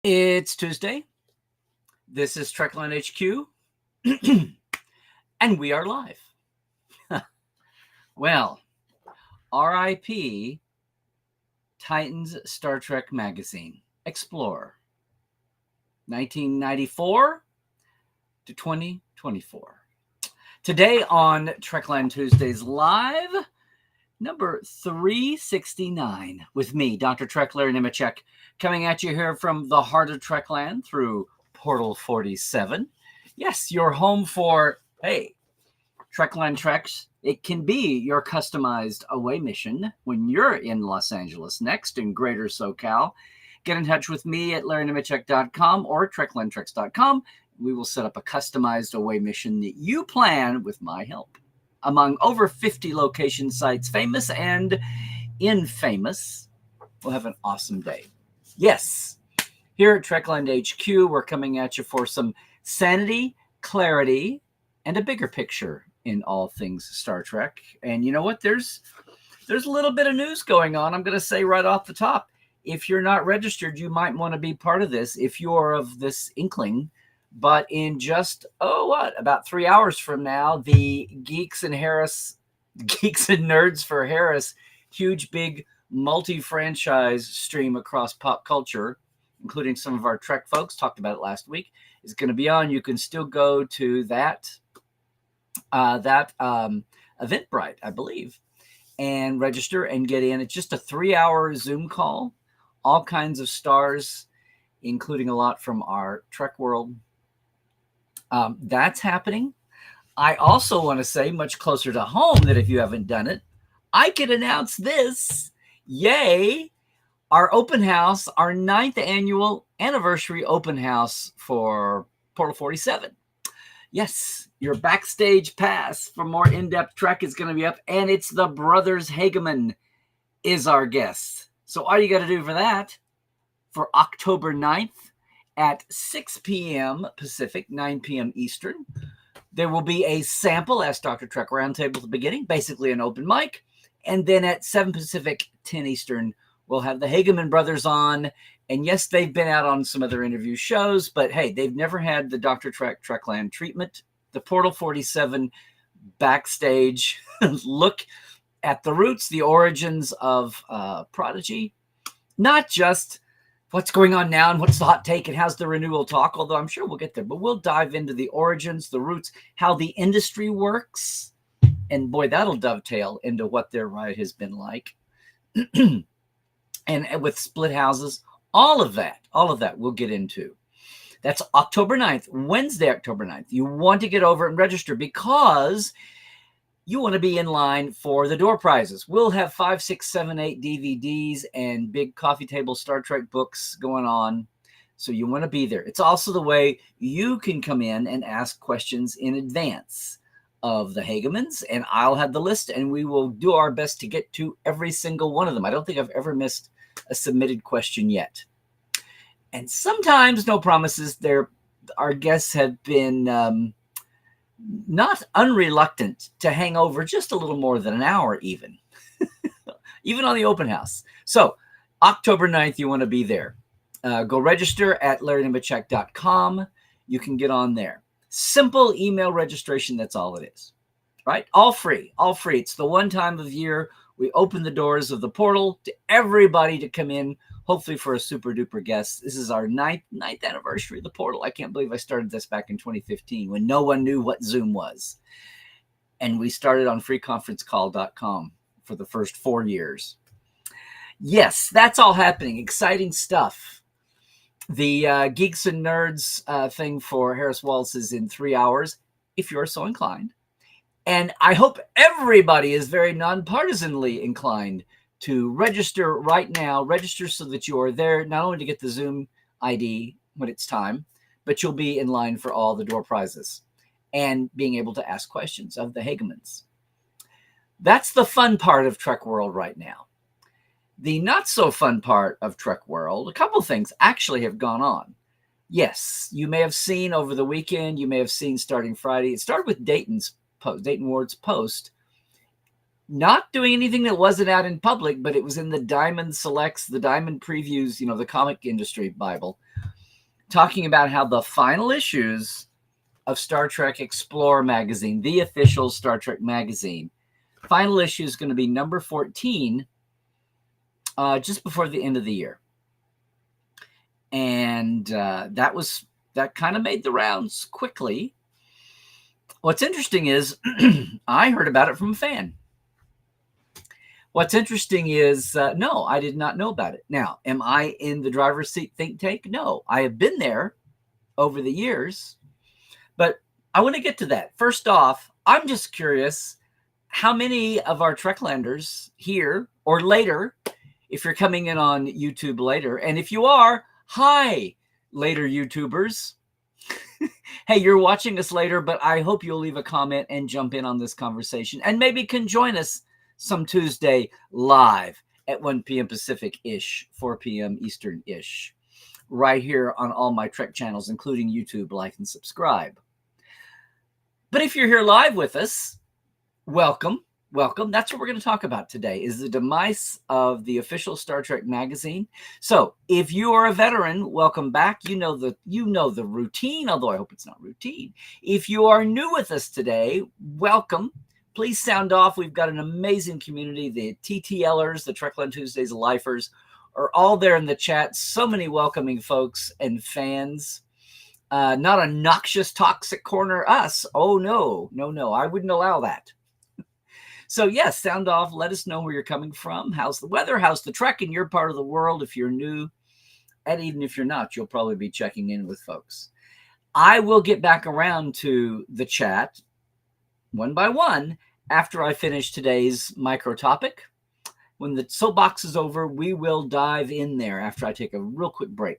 It's Tuesday. This is Trekland HQ, and we are live. Well, RIP Titans Star Trek Magazine Explorer, 1994 to 2024. Today on Trekland Tuesdays Live, number 369, with me, Dr. Trek Larry Nemechek, coming at you here from the heart of Trekland through Portal 47. Yes, your home for, Trekland Treks. It can be your customized away mission when you're in Los Angeles next, in greater SoCal. Get in touch with me at larrynemechek.com or treklandtreks.com. We will set up a customized away mission that you plan with my help. Among over 50 location sites, famous and infamous, we'll have an awesome day. Yes, here at Trekland HQ, we're coming at you for some sanity, clarity, and a bigger picture in all things Star Trek. And you know what? There's a little bit of news going on. I'm going to say right off the top, if you're not registered, you might want to be part of this if you're of this inkling. But in just, about 3 hours from now, the Geeks and Nerds for Harris, huge, big, multi-franchise stream across pop culture, including some of our Trek folks, talked about it last week, is going to be on. You can still go to that Eventbrite, I believe, and register and get in. It's just a 3-hour Zoom call, all kinds of stars, including a lot from our Trek world. That's happening. I also want to say, much closer to home, that if you haven't done it, I could announce this. Yay! Our open house, our 9th annual anniversary open house for Portal 47. Yes, your backstage pass for more in-depth Trek is going to be up, and it's the Brothers Hageman is our guest. So all you got to do for that, for October 9th, at 6 p.m. Pacific, 9 p.m. Eastern, there will be a sample, Ask Dr. Trek Roundtable at the beginning, basically an open mic. And then at 7 Pacific, 10 Eastern, we'll have the Hageman brothers on. And yes, they've been out on some other interview shows, but hey, they've never had the Dr. Trek Trekland treatment. The Portal 47 backstage look at the roots, the origins of Prodigy, not just what's going on now and what's the hot take and how's the renewal talk, although I'm sure we'll get there. But we'll dive into the origins, the roots, how the industry works. And boy, that'll dovetail into what their ride has been like. And with split houses, all of that we'll get into. That's October 9th, Wednesday, October 9th. You want to get over and register because you want to be in line for the door prizes. We'll have 5, 6, 7, 8 DVDs and big coffee table Star Trek books going on. So you want to be there. It's also the way you can come in and ask questions in advance of the Hagemans, and I'll have the list, and we will do our best to get to every single one of them. I don't think I've ever missed a submitted question yet. And sometimes, no promises, our guests have been not unreluctant to hang over just a little more than an hour even, even on the open house. So October 9th, you want to be there. Go register at larrynemechek.com. You can get on there. Simple email registration, that's all it is, right? All free. It's the one time of year we open the doors of the portal to everybody to come in, hopefully for a super duper guest. This is our ninth anniversary of the portal. I can't believe I started this back in 2015 when no one knew what Zoom was. And we started on freeconferencecall.com for the first 4 years. Yes, that's all happening. Exciting stuff. The Geeks and Nerds thing for Harris Wallace is in 3 hours, if you're so inclined. And I hope everybody is very nonpartisanly inclined to register right now. Register so that you are there, not only to get the Zoom ID when it's time, but you'll be in line for all the door prizes and being able to ask questions of the Hagemans. That's the fun part of Trek World right now. The not so fun part of Trek World, a couple things actually have gone on. Yes, you may have seen over the weekend, you may have seen starting Friday. It started with Dayton Ward's post, not doing anything that wasn't out in public, but it was in the Diamond Selects, the Diamond Previews, the comic industry Bible. talking about how the final issues of Star Trek Explorer magazine, the official Star Trek magazine, final issue is going to be number 14, just before the end of the year. And that kind of made the rounds quickly. What's interesting is I heard about it from a fan. What's interesting is, no, I did not know about it. Now, am I in the driver's seat think tank? No, I have been there over the years, but I want to get to that. First off, I'm just curious how many of our Treklanders here or later, if you're coming in on YouTube later, and if you are, hi, later YouTubers. Hey, you're watching us later, but I hope you'll leave a comment and jump in on this conversation and maybe can join us some Tuesday live at 1 p.m. Pacific-ish, 4 p.m. Eastern-ish, right here on all my Trek channels, including YouTube. Like and subscribe. But if you're here live with us, welcome. Welcome. That's what we're going to talk about today, is the demise of the official Star Trek magazine. So if you are a veteran, welcome back. You know the routine, although I hope it's not routine. If you are new with us today, welcome. Please sound off. We've got an amazing community. The TTLers, the Trekland Tuesdays lifers, are all there in the chat. So many welcoming folks and fans. Not a noxious, toxic corner us. Oh, no. I wouldn't allow that. So, yes, sound off. Let us know where you're coming from. How's the weather? How's the Trek in your part of the world if you're new? And even if you're not, you'll probably be checking in with folks. I will get back around to the chat one by one after I finish today's micro topic. When the soapbox is over, we will dive in there after I take a real quick break.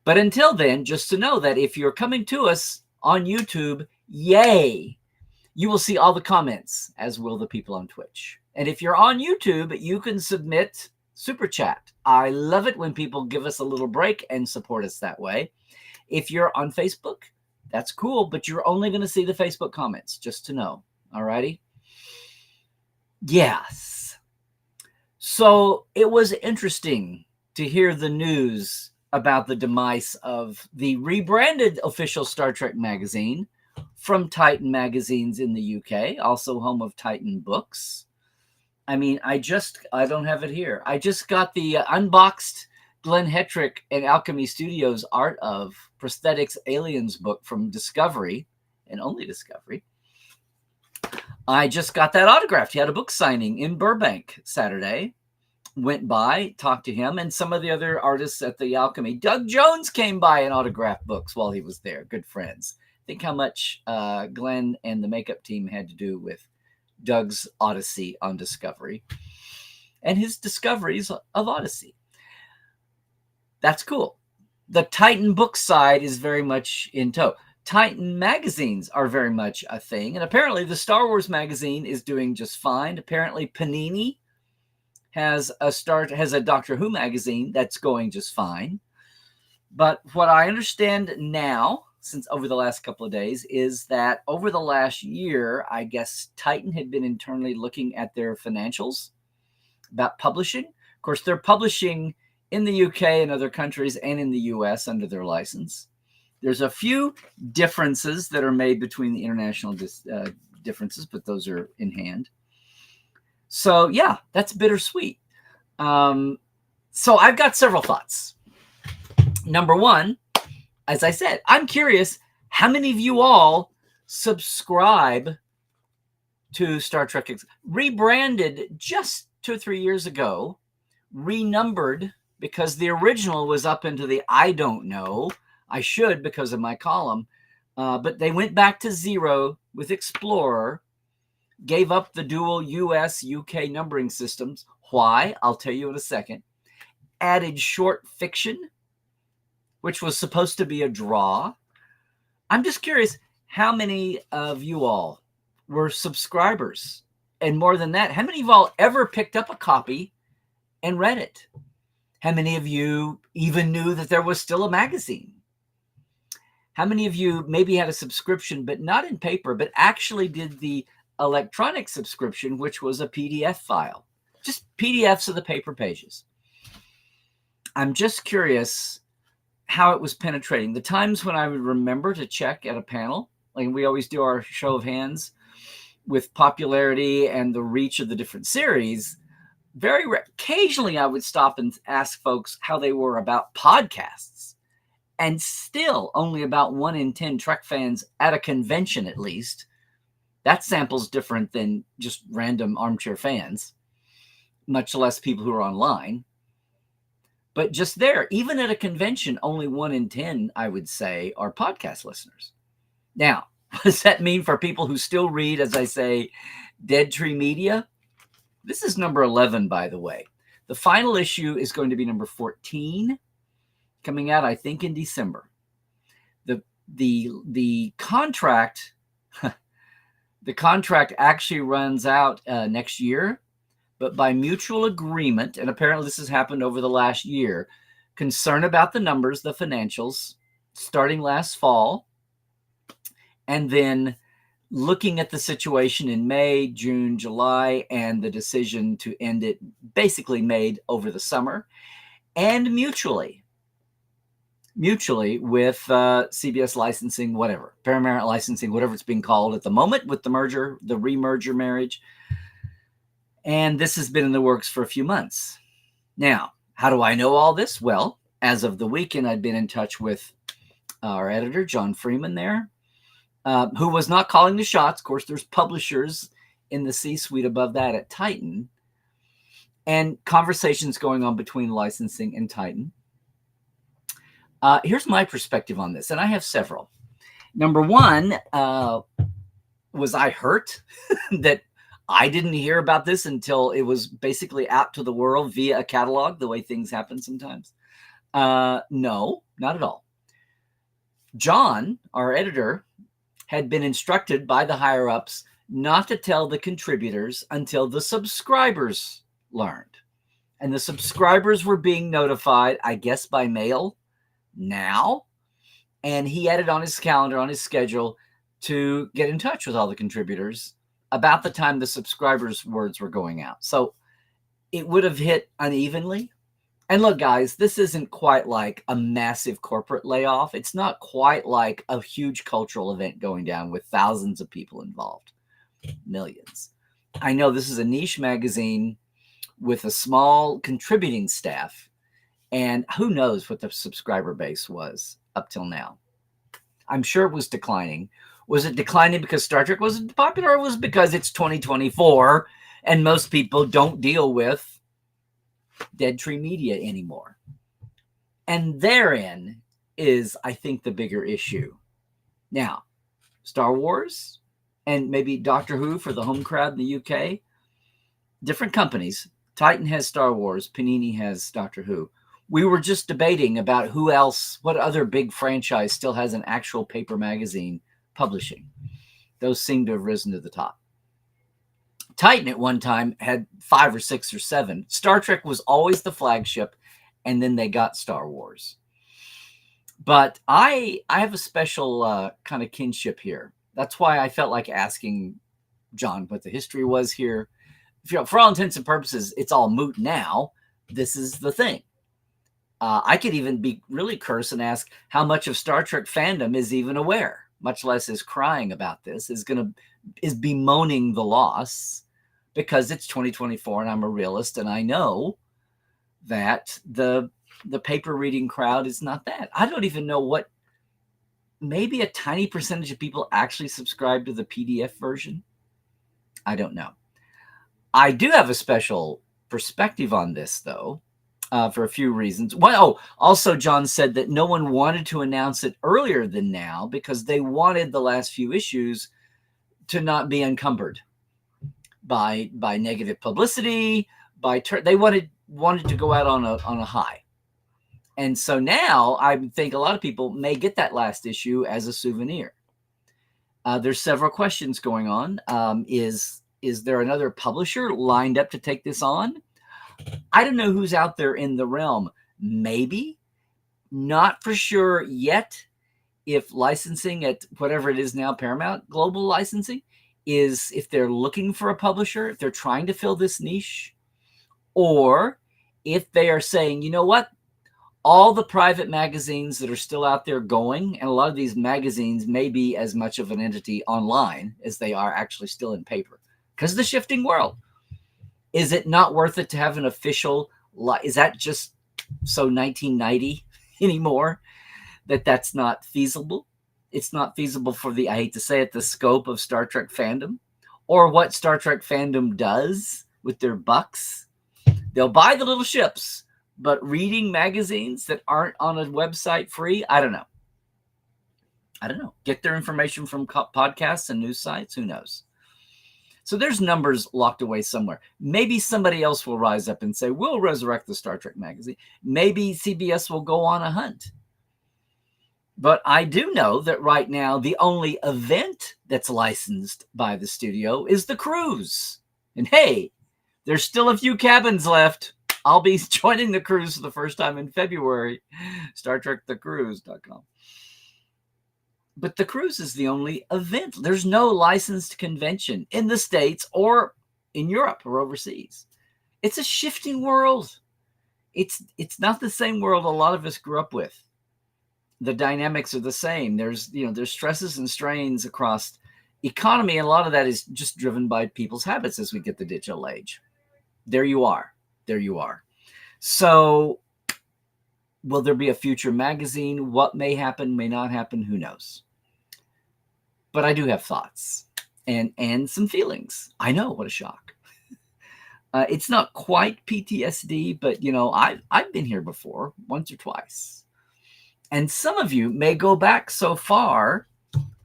But until then, just to know that if you're coming to us on YouTube, yay! You will see all the comments, as will the people on Twitch. And if you're on YouTube, you can submit Super Chat. I love it when people give us a little break and support us that way. If you're on Facebook, that's cool, but you're only going to see the Facebook comments, just to know. All righty? Yes. So it was interesting to hear the news about the demise of the rebranded official Star Trek magazine from Titan Magazines in the UK, also home of Titan Books. I mean, I don't have it here. I just got the unboxed Glenn Hetrick and Alchemy Studios Art of Prosthetics Aliens book from Discovery, and only Discovery. I just got that autographed. He had a book signing in Burbank Saturday. Went by, talked to him, and some of the other artists at the Alchemy. Doug Jones came by and autographed books while he was there. Good friends. Think how much Glenn and the makeup team had to do with Doug's Odyssey on Discovery and his discoveries of Odyssey. That's cool. The Titan book side is very much in tow. Titan magazines are very much a thing. And apparently the Star Wars magazine is doing just fine. Apparently Panini has a Doctor Who magazine that's going just fine. But what I understand now, since over the last couple of days, is that over the last year, I guess Titan had been internally looking at their financials about publishing. Of course, they're publishing in the UK and other countries and in the US under their license. There's a few differences that are made between the international differences, but those are in hand. So, yeah, that's bittersweet. So I've got several thoughts. Number one, as I said, I'm curious how many of you all subscribe to Star Trek, rebranded just 2 or 3 years ago, renumbered because the original was up into the I don't know. I should because of my column. But they went back to 0 with Explorer, gave up the dual US-UK numbering systems. Why? I'll tell you in a second. Added short fiction, which was supposed to be a draw. I'm just curious, how many of you all were subscribers? And more than that, how many of you all ever picked up a copy and read it? How many of you even knew that there was still a magazine? How many of you maybe had a subscription, but not in paper, but actually did the electronic subscription, which was a PDF file? Just PDFs of the paper pages. I'm just curious how it was penetrating. The times when I would remember to check at a panel, like we always do our show of hands with popularity and the reach of the different series, occasionally I would stop and ask folks how they were about podcasts. And still only about 1 in 10 Trek fans at a convention, at least. That sample's different than just random armchair fans, much less people who are online. But just there, even at a convention, only 1 in 10, I would say, are podcast listeners. Now, what does that mean for people who still read, as I say, Dead Tree Media? This is number 11, by the way. The final issue is going to be number 14, coming out, I think, in December. The contract, the contract actually runs out next year, but by mutual agreement, and apparently this has happened over the last year, concern about the numbers, the financials, starting last fall, and then looking at the situation in May, June, July, and the decision to end it basically made over the summer, and mutually with CBS licensing, whatever, Paramount licensing, whatever it's being called at the moment with the merger, the remerger marriage. And this has been in the works for a few months. Now, how do I know all this? Well, as of the weekend, I'd been in touch with our editor, John Freeman there, who was not calling the shots. Of course, there's publishers in the C-suite above that at Titan, and conversations going on between licensing and Titan. Here's my perspective on this, and I have several. Number one, was I hurt that I didn't hear about this until it was basically out to the world via a catalog, the way things happen sometimes? No, not at all. John, our editor, had been instructed by the higher-ups not to tell the contributors until the subscribers learned. And the subscribers were being notified, I guess, by mail now. And he had it on his calendar, on his schedule, to get in touch with all the contributors about the time the subscribers' words were going out. So it would have hit unevenly. And look, guys, this isn't quite like a massive corporate layoff. It's not quite like a huge cultural event going down with thousands of people involved, millions. I know this is a niche magazine with a small contributing staff, and who knows what the subscriber base was up till now. I'm sure it was declining. Was it declining because Star Trek wasn't popular, or was it because it's 2024 and most people don't deal with Dead Tree Media anymore? And therein is, I think, the bigger issue. Now, Star Wars and maybe Doctor Who for the home crowd in the UK, different companies. Titan has Star Wars, Panini has Doctor Who. We were just debating about who else, what other big franchise still has an actual paper magazine publishing. Those seem to have risen to the top. Titan at one time had 5 or 6 or 7. Star Trek was always the flagship, and then they got Star Wars. But I have a special kind of kinship here. That's why I felt like asking John what the history was here. For all intents and purposes, it's all moot now. This is the thing. I could even be really curse and ask how much of Star Trek fandom is even aware, much less is crying about this, is bemoaning the loss, because it's 2024 and I'm a realist and I know that the paper reading crowd is not that. I don't even know what, maybe a tiny percentage of people actually subscribe to the PDF version. I don't know. I do have a special perspective on this, though, for a few reasons. Well, also John said that no one wanted to announce it earlier than now because they wanted the last few issues to not be encumbered by negative publicity. They wanted to go out on a high. And so now I think a lot of people may get that last issue as a souvenir. There's several questions going on. Is there another publisher lined up to take this on? I don't know who's out there in the realm. Maybe. Not for sure yet if licensing at whatever it is now, Paramount Global Licensing, is if they're looking for a publisher, if they're trying to fill this niche, or if they are saying, you know what, all the private magazines that are still out there going, and a lot of these magazines may be as much of an entity online as they are actually still in paper because of the shifting world. Is it not worth it to have an official? Is that just so 1990 anymore that that's not feasible? It's not feasible for the, I hate to say it, the scope of Star Trek fandom or what Star Trek fandom does with their bucks. They'll buy the little ships, but reading magazines that aren't on a website free, I don't know. Get their information from podcasts and news sites. Who knows? So there's numbers locked away somewhere. Maybe somebody else will rise up and say, we'll resurrect the Star Trek magazine. Maybe CBS will go on a hunt. But I do know that right now, the only event that's licensed by the studio is the cruise. And hey, there's still a few cabins left. I'll be joining the cruise for the first time in February. StarTrekTheCruise.com. But the cruise is the only event. There's no licensed convention in the States or in Europe or overseas. It's a shifting world. It's not the same world a lot of us grew up with. The dynamics are the same. There's stresses and strains across economy, and a lot of that is just driven by people's habits as we get the digital age. There you are. So will there be a future magazine? What may happen, may not happen, who knows? But I do have thoughts and some feelings. I know, what a shock. It's not quite PTSD, but I've been here before, once or twice. And some of you may go back so far.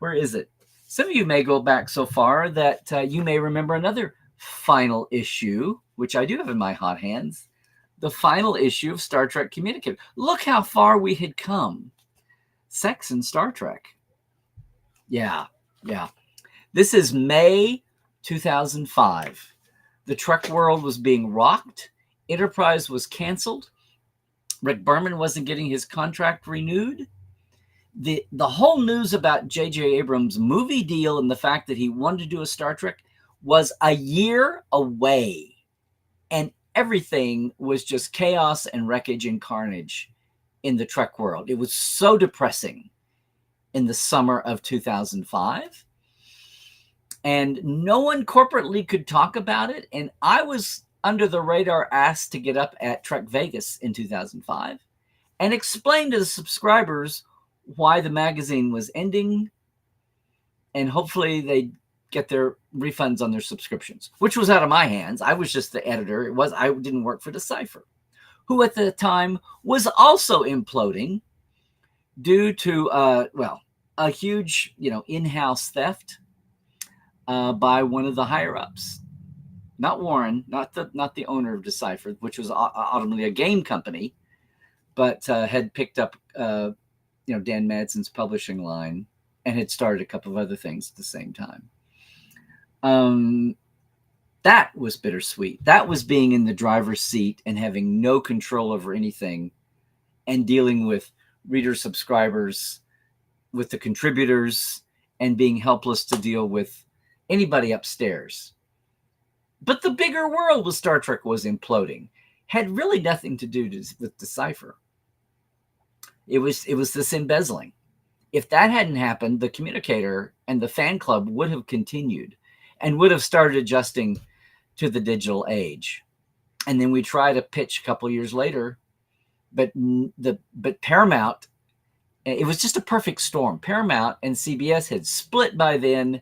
Where is it? Some of you may go back so far that you may remember another final issue, which I do have in my hot hands. The final issue of Star Trek Communicated. Look how far we had come. Sex and Star Trek. Yeah. This is May 2005. The Trek world was being rocked. Enterprise was canceled. Rick Berman wasn't getting his contract renewed. The whole news about J.J. Abrams' movie deal and the fact that he wanted to do a Star Trek was a year away. And everything was just chaos and wreckage and carnage in the Trek world. It was so depressing in the summer of 2005. And no one corporately could talk about it. And I was under the radar asked to get up at Trek Vegas in 2005 and explain to the subscribers why the magazine was ending. And hopefully they get their refunds on their subscriptions, which was out of my hands. I was just the editor. I didn't work for Decipher, who at the time was also imploding due to, a huge, in-house theft by one of the higher ups. Not Warren, not the owner of Decipher, which was ultimately a game company, but had picked up, Dan Madsen's publishing line and had started a couple of other things at the same time. That was bittersweet. That was being in the driver's seat and having no control over anything and dealing with reader subscribers, with the contributors, and being helpless to deal with anybody upstairs. But the bigger world with Star Trek was imploding. Had really nothing to do with Decipher. It was this embezzling. If that hadn't happened, the communicator and the fan club would have continued and would have started adjusting to the digital age. And then we tried a pitch a couple years later, but Paramount, it was just a perfect storm. Paramount and CBS had split by then,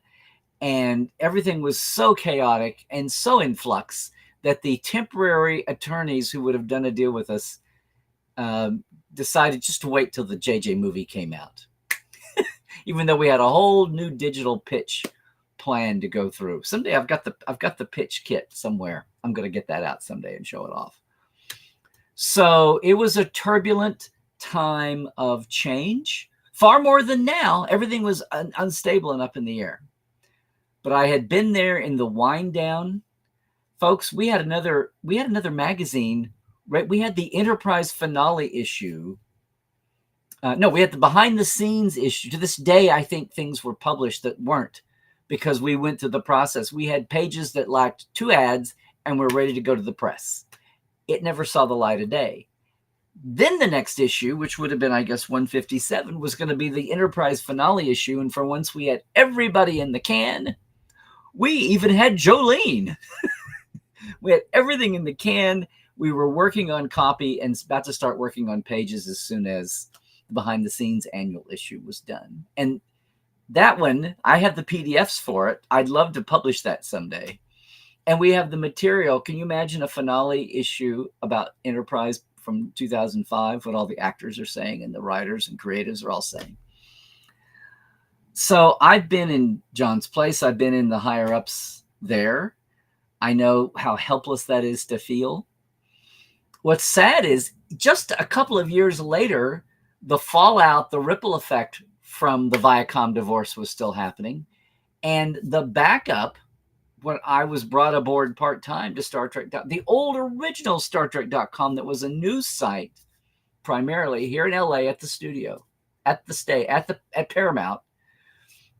and everything was so chaotic and so in flux that the temporary attorneys who would have done a deal with us decided just to wait till the JJ movie came out. Even though we had a whole new digital pitch plan to go through. Someday I've got the pitch kit somewhere. I'm going to get that out someday and show it off. So it was a turbulent time of change, far more than now. Everything was unstable and up in the air. But I had been there in the wind down. Folks, we had another magazine, right? We had the Enterprise finale issue. We had the behind the scenes issue. To this day, I think things were published that weren't, because we went through the process. We had pages that lacked 2 ads and were ready to go to the press. It never saw the light of day. Then the next issue, which would have been, I guess, 157, was going to be the Enterprise finale issue. And for once, we had everybody in the can. We even had Jolene. We had everything in the can. We were working on copy and about to start working on pages as soon as the behind the scenes annual issue was done. And that one, I have the PDFs for it. I'd love to publish that someday. And we have the material. Can you imagine a finale issue about Enterprise from 2005, what all the actors are saying and the writers and creatives are all saying? So I've been in John's place. I've been in the higher ups there. I know how helpless that is to feel. What's sad is just a couple of years later, the fallout, the ripple effect from the Viacom divorce was still happening. And the backup, when I was brought aboard part-time to Star Trek, the old original Star Trek.com that was a news site, primarily here in LA at the studio, at Paramount.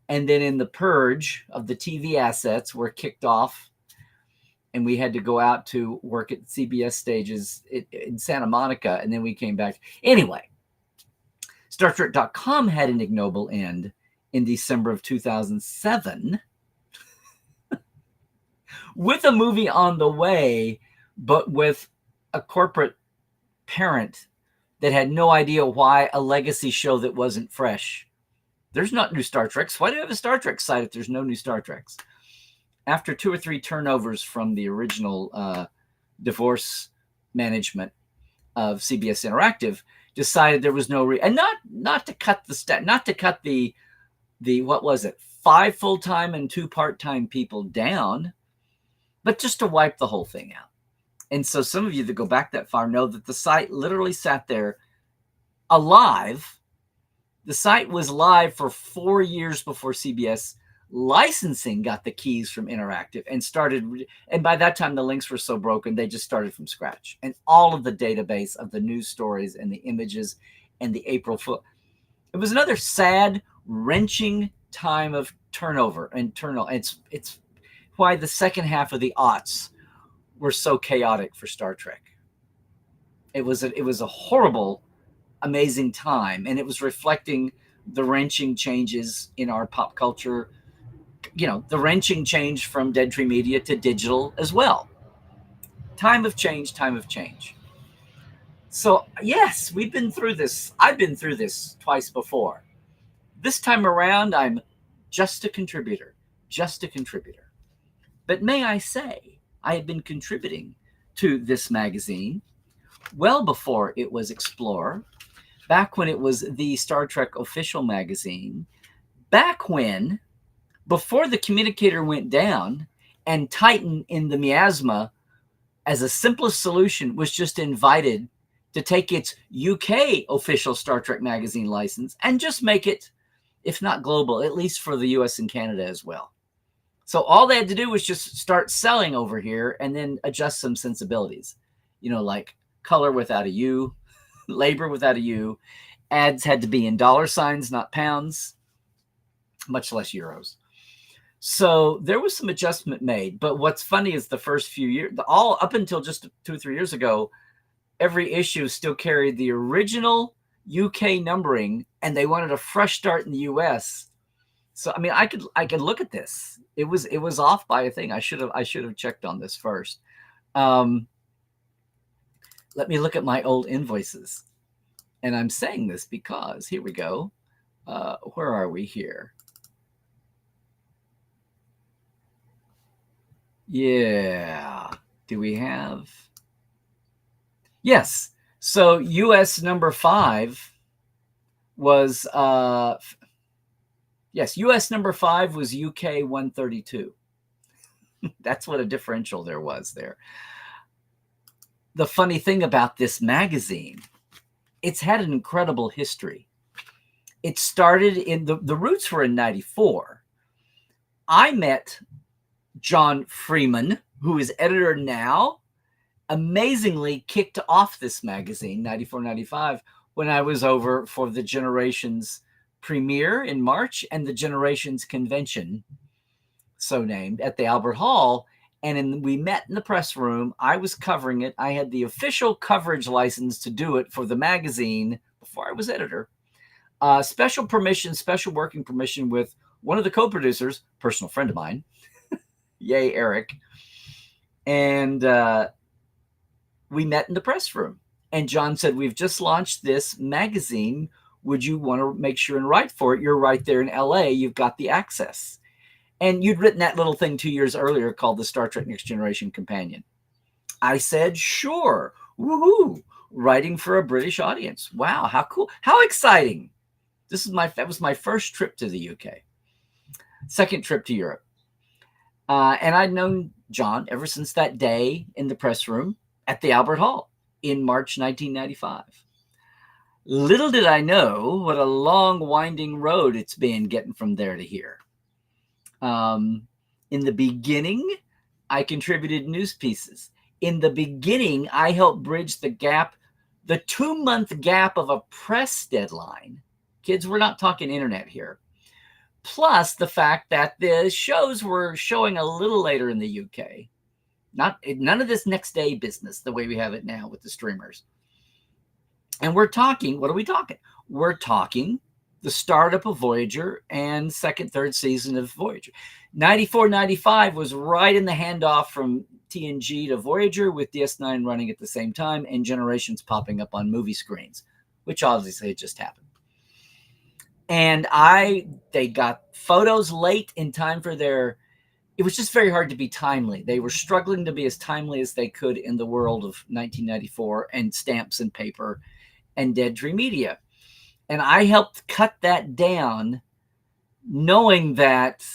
And then in the purge of the TV assets were kicked off, and we had to go out to work at CBS stages in Santa Monica, and then we came back. Anyway, Star Trek.com had an ignoble end in December of 2007 with a movie on the way, but with a corporate parent that had no idea why a legacy show that wasn't fresh. There's not new Star Treks. Why do you have a Star Trek site if there's no new Star Treks? After 2 or 3 turnovers from the original divorce management of CBS Interactive, decided there was no and not to cut the what was it, 5 full-time and 2 part-time people down, but just to wipe the whole thing out. And so some of you that go back that far know that the site literally sat there alive. The site was live for 4 years before CBS licensing got the keys from Interactive and started. And by that time, the links were so broken, they just started from scratch. And all of the database of the news stories and the images and the April Fool. It was another sad, wrenching time of turnover and turnover. It's why the second half of the aughts were so chaotic for Star Trek. It was a horrible, amazing time, and it was reflecting the wrenching changes in our pop culture. You know, the wrenching change from Dead Tree Media to digital as well. Time of change. So yes, we've been through this. I've been through this twice before. This time around, I'm just a contributor. But may I say, I have been contributing to this magazine well before it was Explorer, back when it was the Star Trek official magazine, back when, before the communicator went down and Titan in the miasma, as a simplest solution, was just invited to take its UK official Star Trek magazine license and just make it, if not global, at least for the US and Canada as well. So all they had to do was just start selling over here and then adjust some sensibilities, like color without a U, labor without a U. Ads had to be in dollar signs, not pounds, much less euros. So there was some adjustment made. But what's funny is the first few years, all up until just 2 or 3 years ago, every issue still carried the original UK numbering, and they wanted a fresh start in the US. So I mean, I could look at this. It was off by a thing. I should have checked on this first. Let me look at my old invoices. And I'm saying this because here we go. Where are we here? Yeah. Do we have? Yes. So US number 5 was yes, US number 5 was UK 132. That's what a differential there was there. The funny thing about this magazine, it's had an incredible history. It started in the roots were in 94. I met John Freeman, who is editor now, amazingly kicked off this magazine, 94, 95, when I was over for the Generations premiere in March and the Generations convention, so named, at the Albert Hall. And we met in the press room. I was covering it. I had the official coverage license to do it for the magazine before I was editor. Special permission, special working permission with one of the co-producers, personal friend of mine, yay, Eric. And we met in the press room. And John said, we've just launched this magazine. Would you want to make sure and write for it? You're right there in LA. You've got the access. And you'd written that little thing 2 years earlier called the Star Trek Next Generation Companion. I said, sure. Woohoo. Writing for a British audience. Wow, how cool. How exciting. That was my first trip to the UK. Second trip to Europe. And I'd known John ever since that day in the press room at the Albert Hall in March 1995. Little did I know what a long, winding road it's been getting from there to here. In the beginning, I contributed news pieces. In the beginning, I helped bridge the gap, the 2-month gap of a press deadline. Kids, we're not talking internet here. Plus the fact that the shows were showing a little later in the UK. None of this next day business the way we have it now with the streamers. And we're talking, what are we talking? We're talking the startup of Voyager and second, third season of Voyager. 94, 95 was right in the handoff from TNG to Voyager with DS9 running at the same time and Generations popping up on movie screens, which obviously had just happened. And they got photos late in time for it was just very hard to be timely. They were struggling to be as timely as they could in the world of 1994 and stamps and paper and dead tree media. And I helped cut that down, knowing that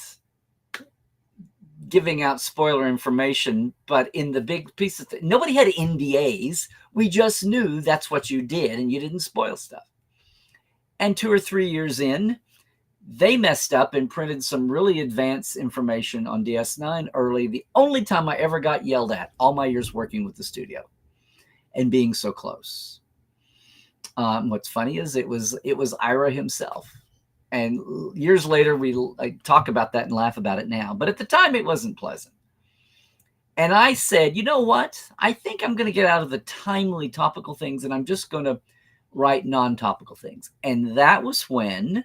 giving out spoiler information, but in the big piece of nobody had NDAs. We just knew that's what you did and you didn't spoil stuff. And 2 or 3 years in, they messed up and printed some really advanced information on DS9 early. The only time I ever got yelled at, all my years working with the studio and being so close. What's funny is it was Ira himself. And years later, I talk about that and laugh about it now. But at the time, it wasn't pleasant. And I said, you know what? I think I'm going to get out of the timely topical things and I'm just going to write non-topical things. And that was when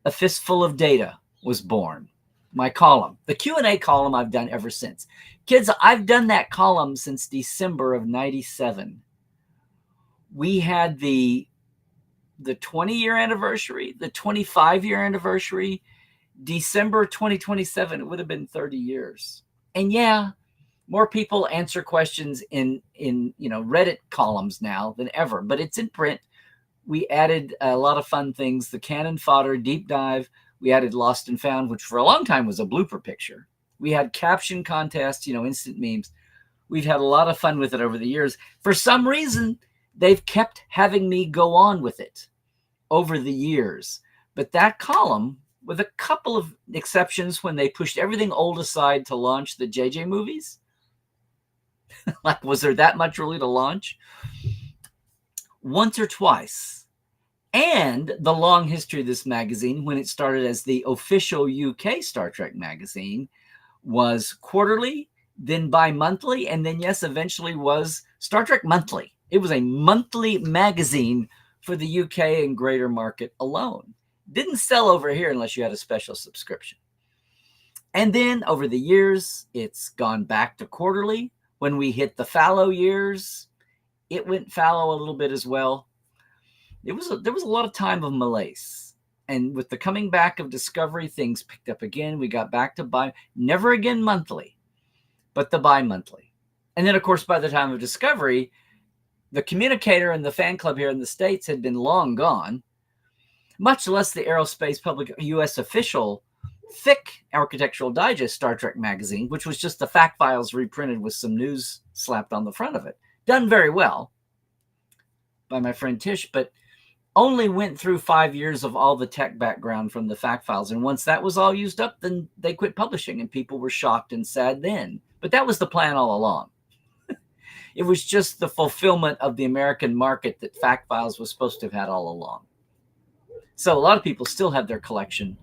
A Fistful of Data was born. My column, the Q&A column I've done ever since. Kids, I've done that column since December of 97. We had the 20-year anniversary, the 25-year anniversary, December 2027. It would have been 30 years. And yeah, more people answer questions in Reddit columns now than ever, but it's in print. We added a lot of fun things, the Cannon Fodder Deep Dive. We added Lost and Found, which for a long time was a blooper picture. We had caption contests, instant memes. We've had a lot of fun with it over the years. For some reason, they've kept having me go on with it over the years. But that column, with a couple of exceptions when they pushed everything old aside to launch the JJ movies, like, was there that much really to launch? Once or twice. And the long history of this magazine, when it started as the official UK Star Trek magazine, was quarterly, then bi-monthly, and then, yes, eventually was Star Trek Monthly. It was a monthly magazine for the UK and greater market alone. Didn't sell over here unless you had a special subscription. And then over the years, it's gone back to quarterly. When we hit the fallow years, it went fallow a little bit as well. There was a lot of time of malaise. And with the coming back of Discovery, things picked up again. We got back to never again monthly, but the bi-monthly. And then, of course, by the time of Discovery, the communicator and the fan club here in the States had been long gone, much less the Aerospace Public U.S. official thick Architectural Digest Star Trek magazine, which was just the fact files reprinted with some news slapped on the front of it. Done very well by my friend Tish, but only went through 5 years of all the tech background from the fact files. And once that was all used up, then they quit publishing and people were shocked and sad then. But that was the plan all along. It was just the fulfillment of the American market that fact files was supposed to have had all along. So a lot of people still have their collection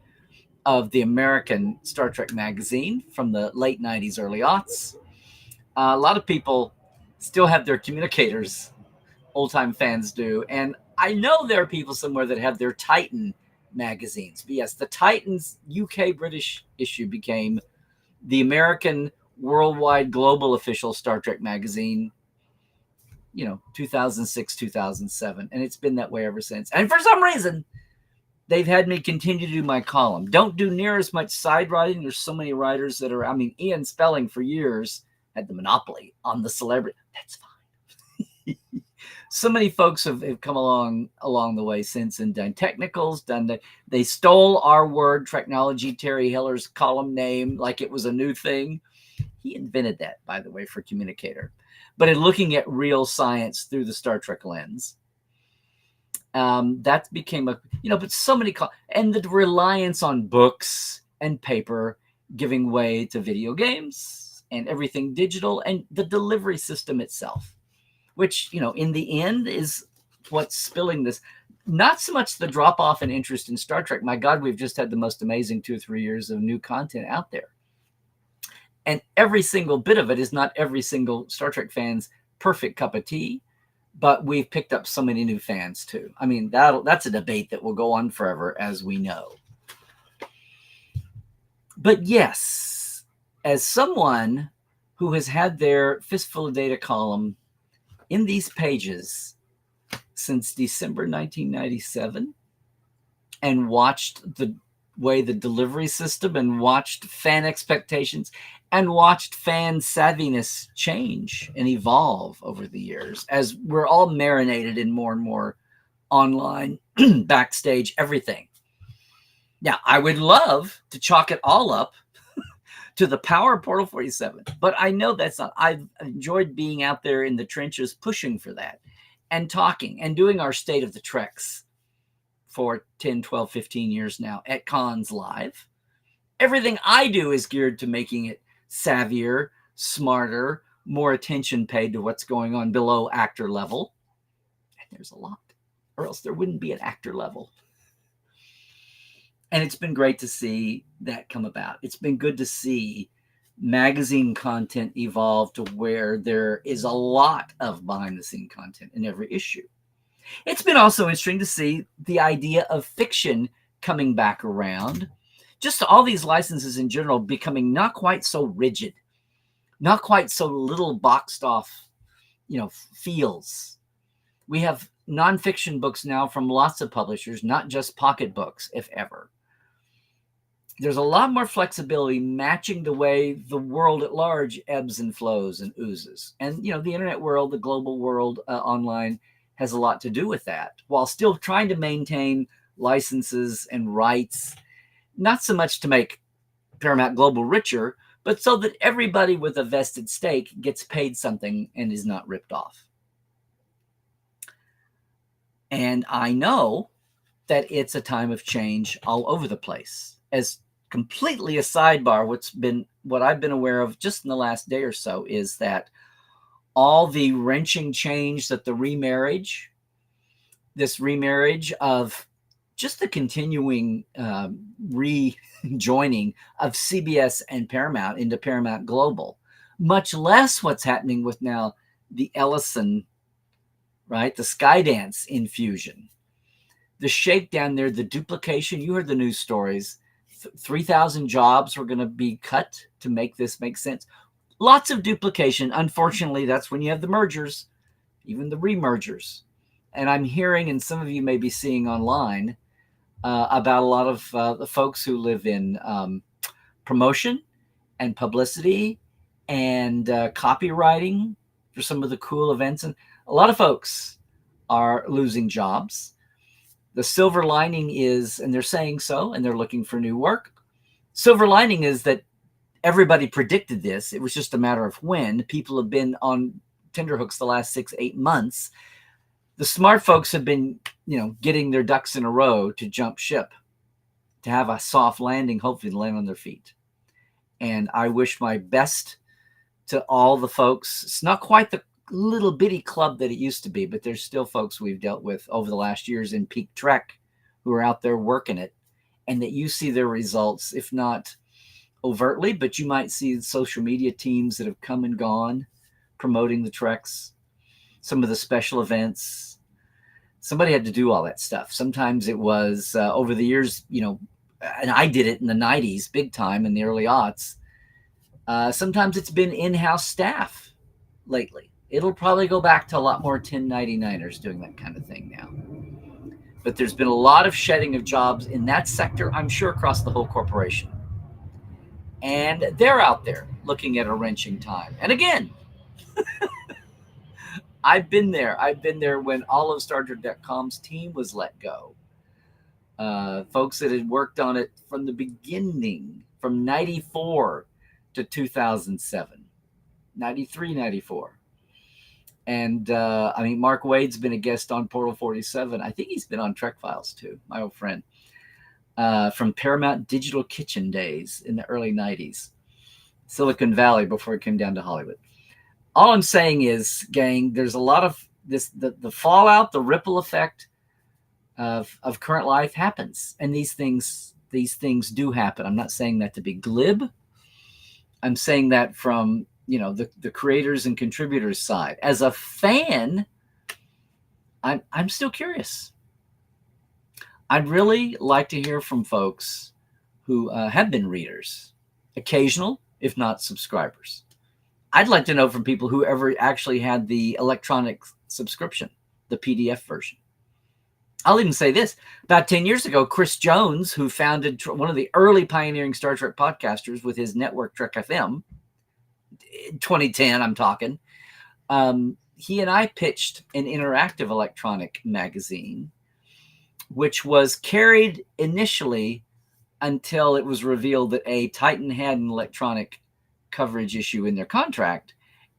of the American Star Trek magazine from the late 90s, early aughts. A lot of people still have their communicators, old time fans do. And I know there are people somewhere that have their Titan magazines. But yes, the Titan's UK British issue became the American worldwide global official Star Trek magazine, 2006, 2007. And it's been that way ever since. And for some reason, they've had me continue to do my column. Don't do near as much side writing. There's so many writers that are, Ian Spelling for years had the monopoly on the celebrity. That's fine. So many folks have come along the way since and done technicals, they stole our word, technology, Terry Hiller's column name, like it was a new thing. He invented that, by the way, for communicator. But in looking at real science through the Star Trek lens, that became but so many, and the reliance on books and paper giving way to video games and everything digital, and the delivery system itself, which, in the end is what's spilling this. Not so much the drop off in interest in Star Trek. My God, we've just had the most amazing 2 or 3 years of new content out there. And every single bit of it is not every single Star Trek fan's perfect cup of tea, but we've picked up so many new fans too. That's a debate that will go on forever, as we know. But yes, as someone who has had their Fistful of Data column in these pages since December 1997 and watched the way the delivery system and watched fan expectations and watched fan savviness change and evolve over the years as we're all marinated in more and more online, backstage, everything. Now, I would love to chalk it all up to the power of Portal 47, but I know that's not. I've enjoyed being out there in the trenches pushing for that and talking and doing our State of the Treks for 10, 12, 15 years now at cons live. Everything I do is geared to making it savvier, smarter, more attention paid to what's going on below actor level. And there's a lot, or else there wouldn't be an actor level. And it's been great to see that come about. It's been good to see magazine content evolve to where there is a lot of behind the scene content in every issue. It's been also interesting to see the idea of fiction coming back around. Just all these licenses in general becoming not quite so rigid, not quite so little boxed off, feels. We have nonfiction books now from lots of publishers, not just pocketbooks, if ever. There's a lot more flexibility matching the way the world at large ebbs and flows and oozes. And, the internet world, the global world online has a lot to do with that, while still trying to maintain licenses and rights, not so much to make Paramount Global richer, but so that everybody with a vested stake gets paid something and is not ripped off. And I know that it's a time of change all over the place. As completely a sidebar, what I've been aware of just in the last day or so is that all the wrenching change that this remarriage of just the continuing rejoining of CBS and Paramount into Paramount Global, much less what's happening with now the Ellison, right? The Skydance infusion, the shakedown there, the duplication. You heard the news stories. 3,000 jobs were going to be cut to make this make sense. Lots of duplication. Unfortunately, that's when you have the mergers, even the remergers. And I'm hearing, and some of you may be seeing online, about a lot of the folks who live in promotion and publicity and copywriting for some of the cool events. And a lot of folks are losing jobs. The silver lining is, and they're saying so, and they're looking for new work. Silver lining is that everybody predicted this. It was just a matter of when. People have been on tenterhooks the last 6-8 months. The smart folks have been, getting their ducks in a row to jump ship, to have a soft landing, hopefully to land on their feet. And I wish my best to all the folks. It's not quite the little bitty club that it used to be, but there's still folks we've dealt with over the last years in peak Trek who are out there working it and that you see their results, if not overtly, but you might see social media teams that have come and gone promoting the treks, some of the special events. Somebody had to do all that stuff. Sometimes it was over the years, and I did it in the 90s, big time, in the early aughts. Sometimes it's been in-house staff lately. It'll probably go back to a lot more 1099ers doing that kind of thing now. But there's been a lot of shedding of jobs in that sector, I'm sure, across the whole corporation. And they're out there looking at a wrenching time. And again, I've been there. I've been there when all of StarTrek.com's team was let go. Folks that had worked on it from the beginning, from 94 to 2007, 93, 94. And Mark Wade's been a guest on Portal 47. I think he's been on Trek Files too, my old friend, from Paramount Digital Kitchen days in the early 90s, Silicon Valley, before it came down to Hollywood. All I'm saying is, gang, there's a lot of this, the fallout, the ripple effect of current life happens. And these things do happen. I'm not saying that to be glib. I'm saying that from, the creators and contributors side. As a fan, I'm still curious. I'd really like to hear from folks who have been readers, occasional, if not subscribers. I'd like to know from people who ever actually had the electronic subscription, the PDF version. I'll even say this. About 10 years ago, Chris Jones, who founded one of the early pioneering Star Trek podcasters with his network Trek FM, 2010, I'm talking, he and I pitched an interactive electronic magazine, which was carried initially until it was revealed that Titan had an electronic coverage issue in their contract,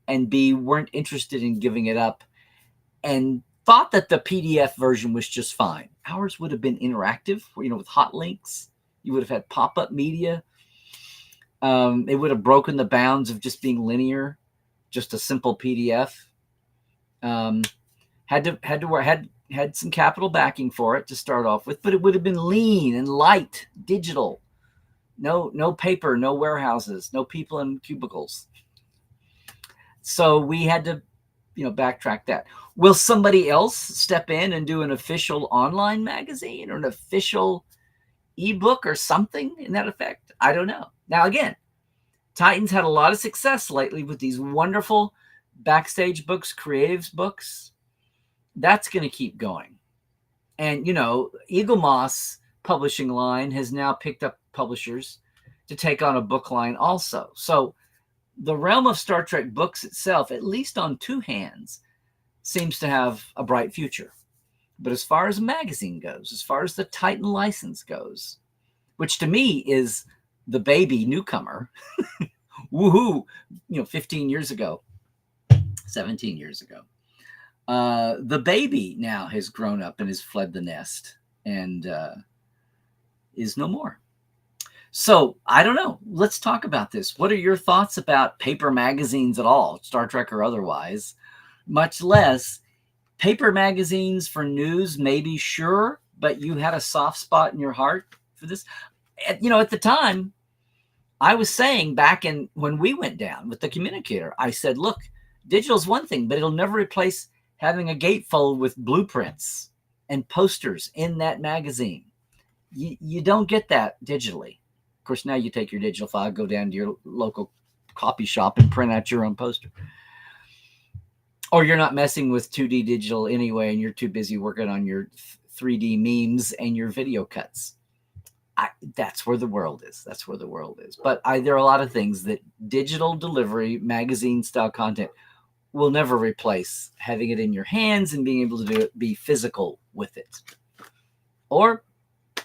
and B, weren't interested in giving it up, and thought that the PDF version was just fine. Ours would have been interactive, with hot links. You would have had pop-up media. It would have broken the bounds of just being linear, just a simple PDF. Had some capital backing for it to start off with, but it would have been lean and light, digital. No paper, no warehouses, no people in cubicles. So we had to, backtrack that. Will somebody else step in and do an official online magazine or an official ebook or something in that effect? I don't know. Now, again, Titan's had a lot of success lately with these wonderful backstage books, creatives books. That's going to keep going. And, Eagle Moss publishing line has now picked up publishers to take on a book line also. So the realm of Star Trek books itself, at least on two hands, seems to have a bright future. But as far as a magazine goes, as far as the Titan license goes, which to me is the baby newcomer, woohoo, 15 years ago, 17 years ago, the baby now has grown up and has fled the nest and is no more. So I don't know. Let's talk about this. What are your thoughts about paper magazines at all, Star Trek or otherwise? Much less paper magazines for news, maybe, sure, but you had a soft spot in your heart for this. At the time, I was saying back when we went down with the communicator, I said, look, digital's one thing, but it'll never replace having a gatefold with blueprints and posters in that magazine. You don't get that digitally. Of course, now you take your digital file, go down to your local copy shop and print out your own poster. Or you're not messing with 2D digital anyway, and you're too busy working on your 3D memes and your video cuts. That's where the world is. That's where the world is. But there are a lot of things that digital delivery, magazine-style content will never replace having it in your hands and being able to do it, be physical with it. Or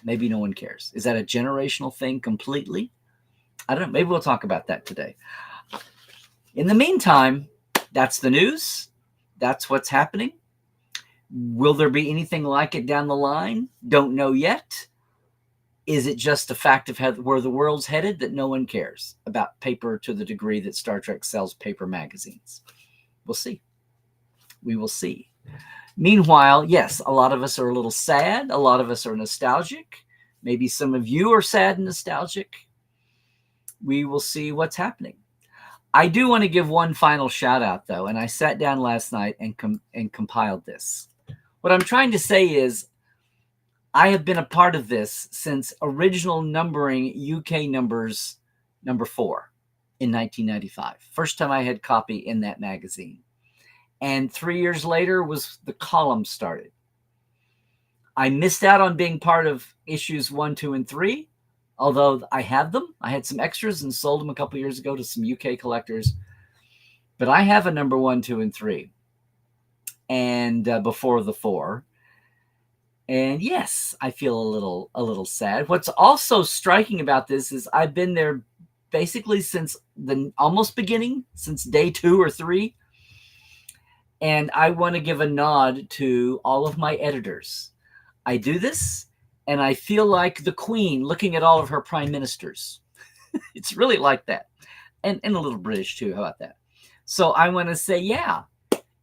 maybe no one cares. Is that a generational thing completely? I don't know. Maybe we'll talk about that today. In the meantime, that's the news. That's what's happening. Will there be anything like it down the line? Don't know yet. Is it just a fact of where the world's headed that no one cares about paper to the degree that Star Trek sells paper magazines? We'll see. We will see. Meanwhile, yes, a lot of us are a little sad. A lot of us are nostalgic. Maybe some of you are sad and nostalgic. We will see what's happening. I do want to give one final shout out, though, and I sat down last night and compiled this. What I'm trying to say is I have been a part of this since original numbering UK numbers number 4 in 1995. First time I had copy in that magazine. And 3 years later was the column started. I missed out on being part of issues 1, 2, and 3, although I have them. I had some extras and sold them a couple years ago to some UK collectors. But I have a number 1, 2, and 3, and before the 4. And yes, I feel a little sad. What's also striking about this is I've been there basically since the almost beginning, since day 2 or 3. And I want to give a nod to all of my editors. I do this, and I feel like the Queen looking at all of her prime ministers. It's really like that. And a little British too. How about that? So I want to say, yeah,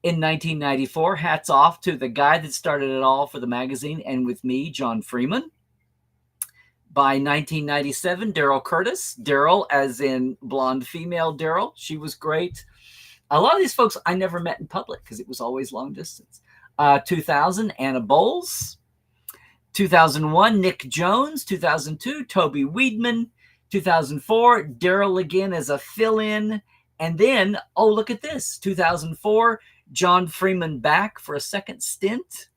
in 1994, hats off to the guy that started it all for the magazine and with me, John Freeman. By 1997, Daryl Curtis. Daryl as in blonde female Daryl. She was great. A lot of these folks I never met in public because it was always long distance. 2000, Anna Bowles. 2001, Nick Jones. 2002, Toby Weedman. 2004, Daryl again as a fill-in. And then, oh, look at this. 2004, John Freeman back for a second stint.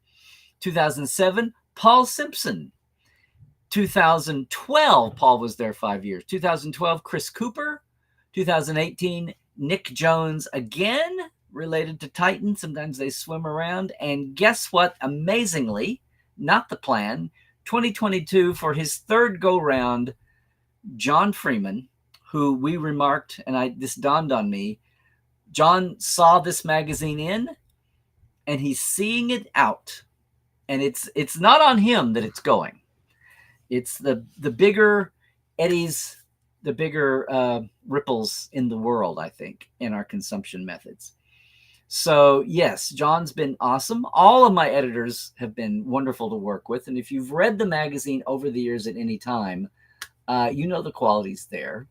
2007, Paul Simpson. 2012, Paul was there 5 years. 2012, Chris Cooper. 2018, Nick Jones again, related to Titan. Sometimes they swim around. And guess what? Amazingly, not the plan, 2022 for his third go-round, John Freeman, who we remarked, and this dawned on me, John saw this magazine in, and he's seeing it out. And it's not on him that it's going. It's the bigger eddies, the bigger ripples in the world, I think, in our consumption methods. So, yes, John's been awesome. All of my editors have been wonderful to work with. And if you've read the magazine over the years at any time, you know the quality's there.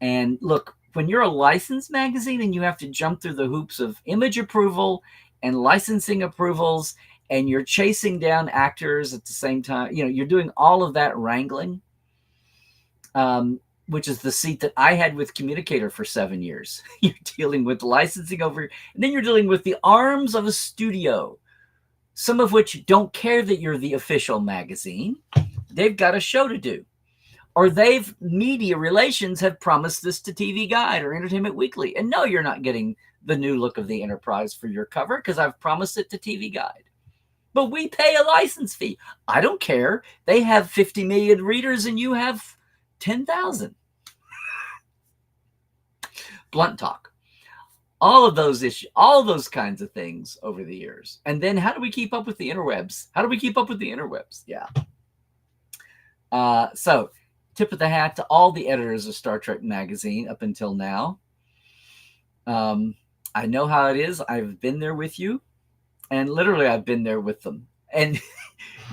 And look, when you're a licensed magazine and you have to jump through the hoops of image approval and licensing approvals, and you're chasing down actors at the same time, you're doing all of that wrangling, which is the seat that I had with Communicator for 7 years. You're dealing with licensing over, and then you're dealing with the arms of a studio, some of which don't care that you're the official magazine. They've got a show to do. Or media relations have promised this to TV Guide or Entertainment Weekly. And no, you're not getting the new look of the Enterprise for your cover because I've promised it to TV Guide. But we pay a license fee. I don't care. They have 50 million readers and you have 10,000. Blunt talk. All of those issues, all those kinds of things over the years. And then how do we keep up with the interwebs? Yeah. So tip of the hat to all the editors of Star Trek Magazine up until now. I know how it is. I've been there with you. And literally, I've been there with them. And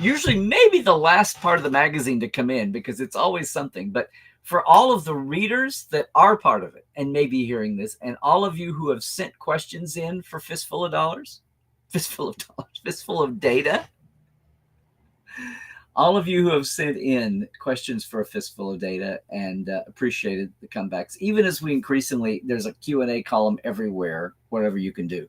usually maybe the last part of the magazine to come in because it's always something. But for all of the readers that are part of it and may be hearing this, and all of you who have sent questions in for fistful of data, all of you who have sent in questions for a fistful of data and appreciated the comebacks, even as we increasingly, there's a Q&A column everywhere, whatever you can do.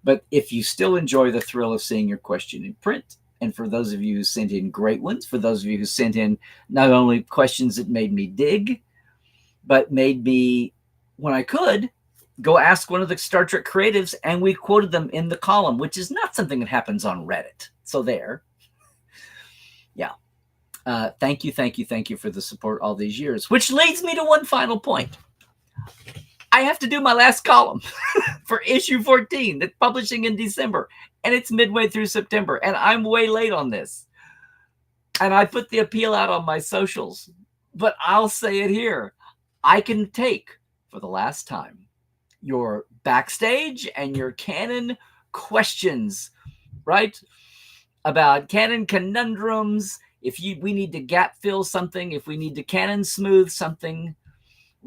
But if you still enjoy the thrill of seeing your question in print, and for those of you who sent in great ones, for those of you who sent in not only questions that made me dig, but made me, when I could, go ask one of the Star Trek creatives, and we quoted them in the column, which is not something that happens on Reddit. So there. Yeah. Thank you for the support all these years, which leads me to one final point. I have to do my last column for issue 14 that's publishing in December, and it's midway through September, and I'm way late on this. And I put the appeal out on my socials, but I'll say it here. I can take, for the last time, your backstage and your canon questions, right? About canon conundrums, If we need to gap fill something, if we need to canon smooth something,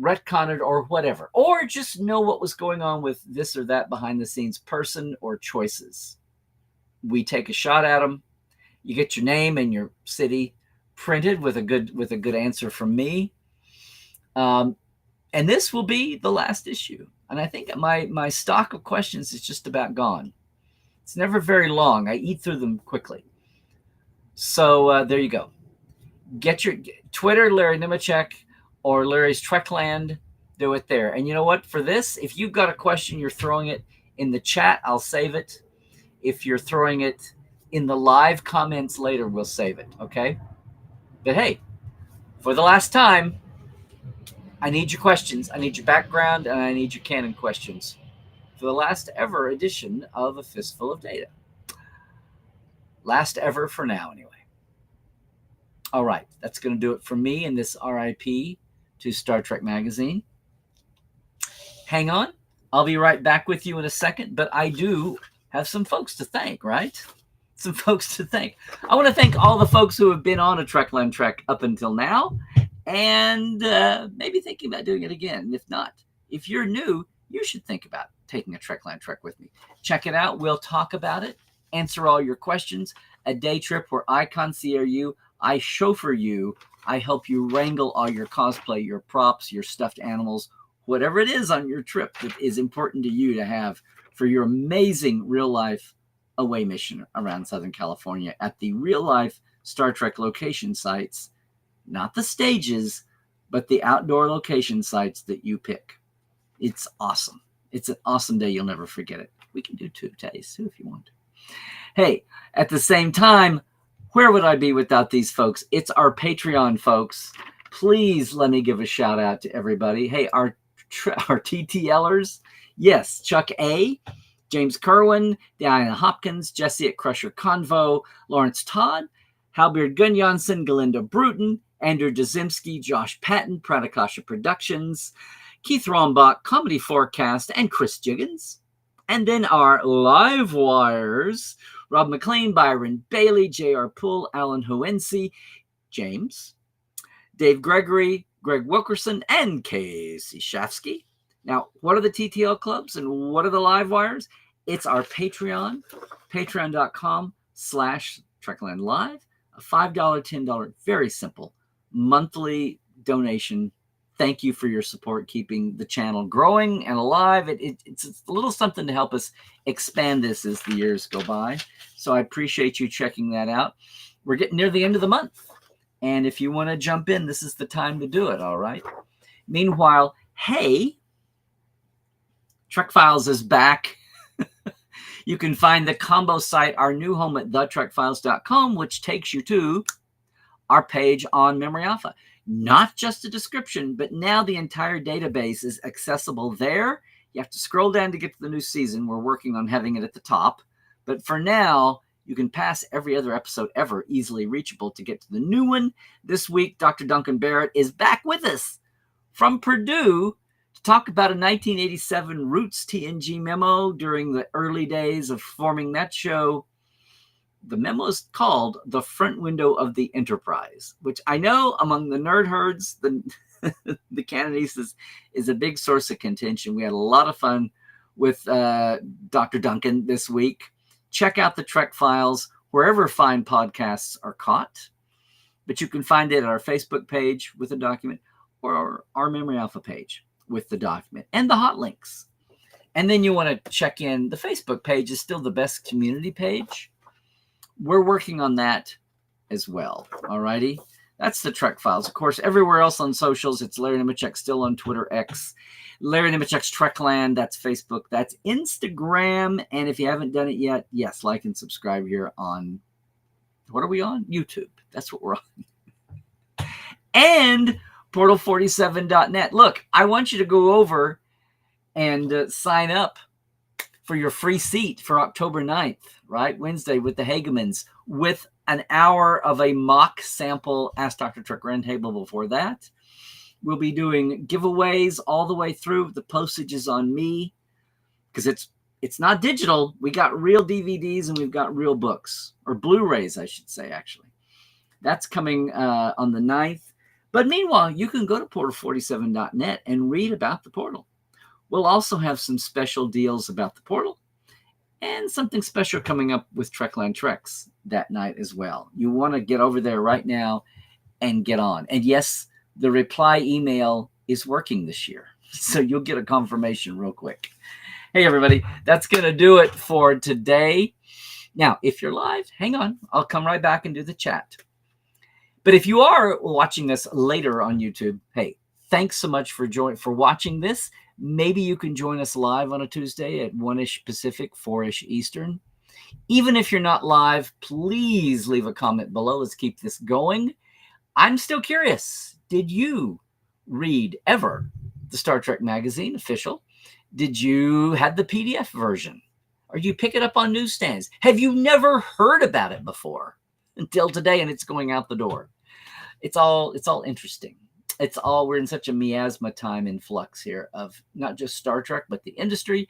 retcon it or whatever, or just know what was going on with this or that behind the scenes person or choices, we take a shot at them. You get your name and your city printed with a good answer from me. And this will be the last issue. And I think my stock of questions is just about gone. It's never very long. I eat through them quickly. So there you go. Get your Twitter, Larry Nemechek, or Larry's Trekland. Do it there. And you know what? For this, if you've got a question, you're throwing it in the chat, I'll save it. If you're throwing it in the live comments later, we'll save it. Okay? But hey, for the last time, I need your questions. I need your background, and I need your canon questions for the last ever edition of A Fistful of Data. Last ever for now, anyway. All right, that's going to do it for me in this RIP to Star Trek Magazine. Hang on. I'll be right back with you in a second, but I do have some folks to thank, right? Some folks to thank. I want to thank all the folks who have been on a Trekland Trek up until now, and maybe thinking about doing it again. If not, if you're new, you should think about taking a Trekland Trek with me. Check it out. We'll talk about it, answer all your questions. A day trip where I concierge you, I chauffeur you, I help you wrangle all your cosplay, your props, your stuffed animals, whatever it is on your trip that is important to you to have for your amazing real-life away mission around Southern California at the real-life Star Trek location sites, not the stages, but the outdoor location sites that you pick. It's awesome. It's an awesome day. You'll never forget it. We can do 2 days too if you want. Hey, at the same time, where would I be without these folks? It's our Patreon folks. Please let me give a shout out to everybody. Hey, our TTLers. Yes, Chuck A., James Kerwin, Diana Hopkins, Jesse at Crusher Convo, Lawrence Todd, Halbeard Gunnjonsen, Galinda Bruton, Andrew Dzimski, Josh Patton, Pradakasha Productions, Keith Rombach, Comedy Forecast, and Chris Jiggins. And then our live wires, Rob McLean, Byron Bailey, J.R. Poole, Alan Hoensi, James, Dave Gregory, Greg Wilkerson, and Casey Shafsky. Now, what are the TTL clubs and what are the live wires? It's our Patreon, patreon.com/Trekland Live, a $5, $10, very simple monthly donation. Thank you for your support, keeping the channel growing and alive. It's a little something to help us expand this as the years go by. So I appreciate you checking that out. We're getting near the end of the month. And if you want to jump in, this is the time to do it, all right? Meanwhile, hey, Trek Files is back. You can find the combo site, our new home at thetrekfiles.com, which takes you to our page on Memory Alpha. Not just a description, but now the entire database is accessible there. You have to scroll down to get to the new season. We're working on having it at the top. But for now, you can pass every other episode ever easily reachable to get to the new one. This week, Dr. Duncan Barrett is back with us from Purdue to talk about a 1987 Roots TNG memo during the early days of forming that show. The memo is called The Front Window of the Enterprise, which I know among the nerd herds, the Canadies is a big source of contention. We had a lot of fun with Dr. Duncan this week. Check out the Trek Files wherever fine podcasts are caught. But you can find it at our Facebook page with a document or our Memory Alpha page with the document and the hot links. And then you want to check in. The Facebook page is still the best community page. We're working on that as well. All righty. That's the Trek Files. Of course, everywhere else on socials, it's Larry Nemechek, still on Twitter X. Larry Nemechek's Trekland, that's Facebook, that's Instagram. And if you haven't done it yet, yes, like and subscribe here on, what are we on? YouTube. That's what we're on. And portal47.net. Look, I want you to go over and sign up for your free seat for October 9th, right? Wednesday with the Hagemans, with an hour of a mock sample Ask Dr. Trek roundtable before that. We'll be doing giveaways all the way through. The postage is on me because it's not digital. We got real DVDs and we've got real books, or Blu-rays, I should say, actually. That's coming on the 9th. But meanwhile, you can go to portal47.net and read about the portal. We'll also have some special deals about the portal and something special coming up with Trekland Treks that night as well. You want to get over there right now and get on. And yes, the reply email is working this year. So you'll get a confirmation real quick. Hey, everybody, that's going to do it for today. Now, if you're live, hang on. I'll come right back and do the chat. But if you are watching this later on YouTube, hey, thanks so much for watching this. Maybe you can join us live on a Tuesday at 1-ish Pacific, 4-ish Eastern. Even if you're not live, please leave a comment below. Let's keep this going. I'm still curious. Did you read ever the Star Trek magazine official? Did you have the PDF version? Or do you pick it up on newsstands? Have you never heard about it before until today and it's going out the door? It's all interesting. We're in such a miasma time in flux here of not just Star Trek, but the industry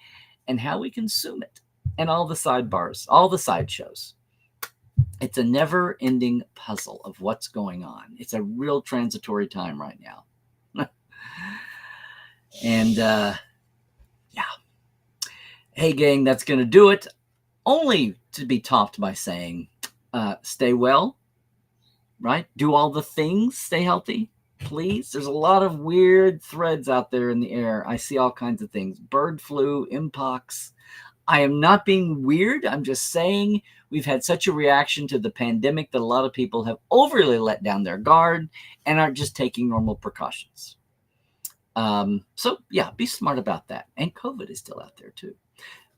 and how we consume it and all the sidebars, all the sideshows. It's a never-ending puzzle of what's going on. It's a real transitory time right now. And yeah. Hey, gang, that's going to do it. Only to be topped by saying, stay well, right? Do all the things, stay healthy, please. There's a lot of weird threads out there in the air. I see all kinds of things. Bird flu, mpox. I am not being weird. I'm just saying we've had such a reaction to the pandemic that a lot of people have overly let down their guard and aren't just taking normal precautions. So, yeah, be smart about that. And COVID is still out there, too.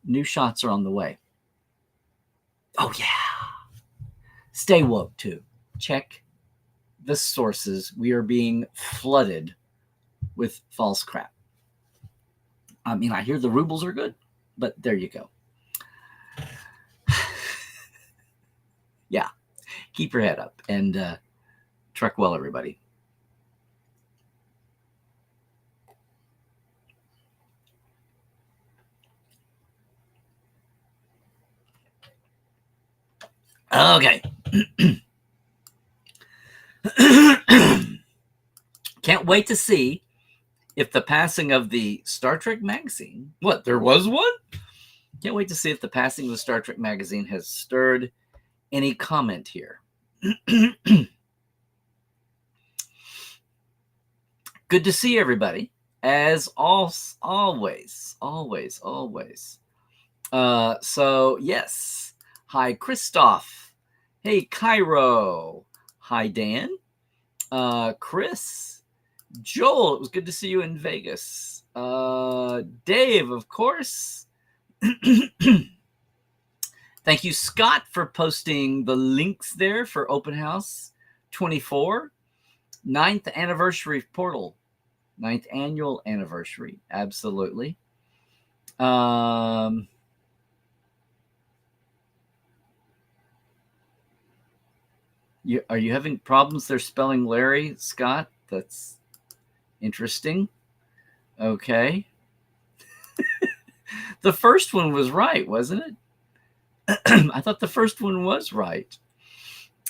New shots are on the way. Oh, yeah. Stay woke, too. Check the sources. We are being flooded with false crap. I mean, I hear the rubles are good, but there you go. Yeah. Keep your head up and trek well, everybody. Okay. Can't wait to see if the passing of the Star Trek magazine, what, there was one? Can't wait to see if the passing of the Star Trek magazine has stirred any comment here. Good to see everybody, as always. So, yes. Hi, Christoph. Hey, Cairo. Hi, Dan. Chris. Joel, it was good to see you in Vegas. Dave, of course. Thank you, Scott, for posting the links there for Open House 24. 9th anniversary portal. 9th annual anniversary. Absolutely. Are you having problems there spelling Larry, Scott? That's interesting. Okay. The first one was right, wasn't it? I thought the first one was right.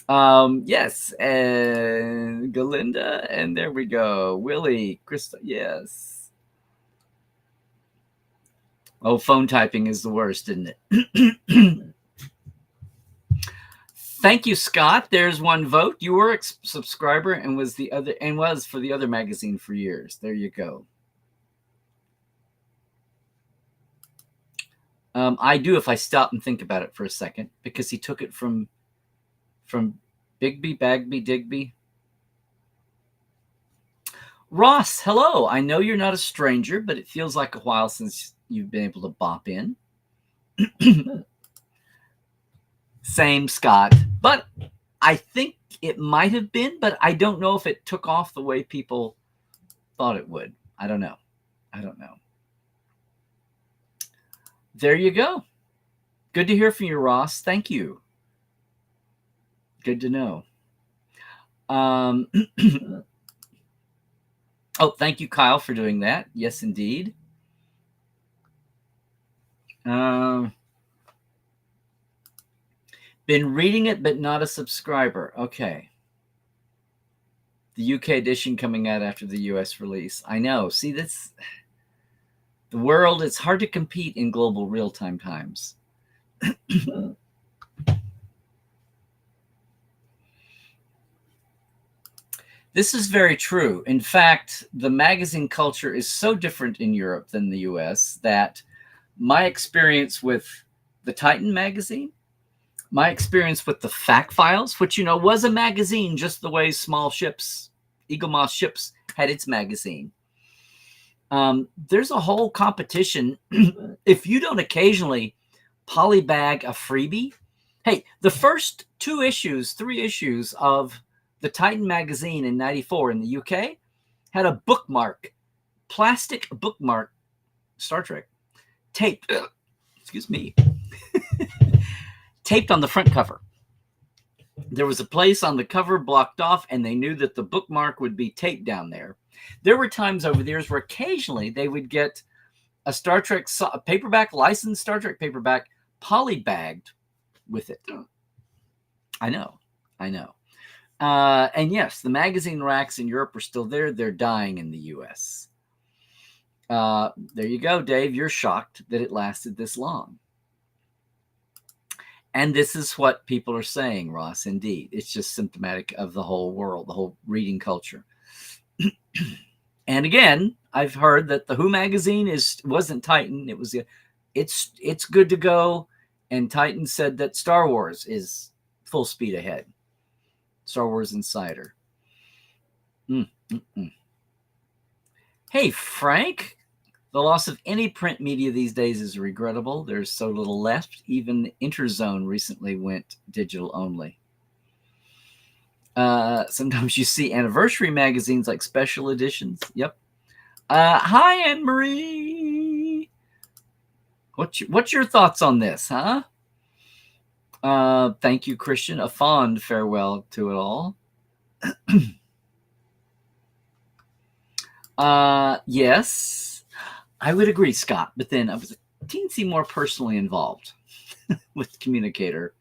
Yes, and Galinda, and there we go. Willie, Krista, yes. Oh, phone typing is the worst, isn't it? Thank you, Scott. There's one vote. You were a subscriber and was for the other magazine for years. There you go. I do if I stop and think about it for a second, because he took it from Bigby, Bagby, Digby. Ross, hello. I know you're not a stranger, but it feels like a while since you've been able to bop in. Same, Scott. But I think it might have been, but I don't know if it took off the way people thought it would. I don't know. There you go. Good to hear from you, Ross. Thank you. Good to know. Oh, thank you, Kyle, for doing that. Yes, indeed. Been reading it, but not a subscriber. Okay. The UK edition coming out after the US release. I know. See, that's the world. It's hard to compete in global real-time times. This is very true. In fact, the magazine culture is so different in Europe than the US that my experience with the Titan magazine, my experience with the Fact Files, which, was a magazine just the way small ships, Eagle Moss ships, had its magazine. There's a whole competition. If you don't occasionally polybag a freebie, hey, the first 3 issues of the Titan magazine in 94 in the UK had a bookmark, plastic bookmark, Star Trek, taped, excuse me, taped on the front cover. There was a place on the cover blocked off, and they knew that the bookmark would be taped down there. There were times over the years where occasionally they would get a Star Trek paperback, licensed Star Trek paperback, polybagged with it. I know. And yes, the magazine racks in Europe are still there. They're dying in the US. There you go, Dave. You're shocked that it lasted this long. And this is what people are saying, Ross. Indeed, it's just symptomatic of the whole world, the whole reading culture. And again, I've heard that the Who magazine wasn't Titan. It's good to go. And Titan said that Star Wars is full speed ahead. Star Wars Insider. Hey, Frank. The loss of any print media these days is regrettable. There's so little left. Even Interzone recently went digital only. Sometimes you see anniversary magazines like special editions. Yep. Hi, Anne-Marie. What's your thoughts on this, huh? Thank you, Christian. A fond farewell to it all. Yes. I would agree, Scott, but then I was a teensy more personally involved with Communicator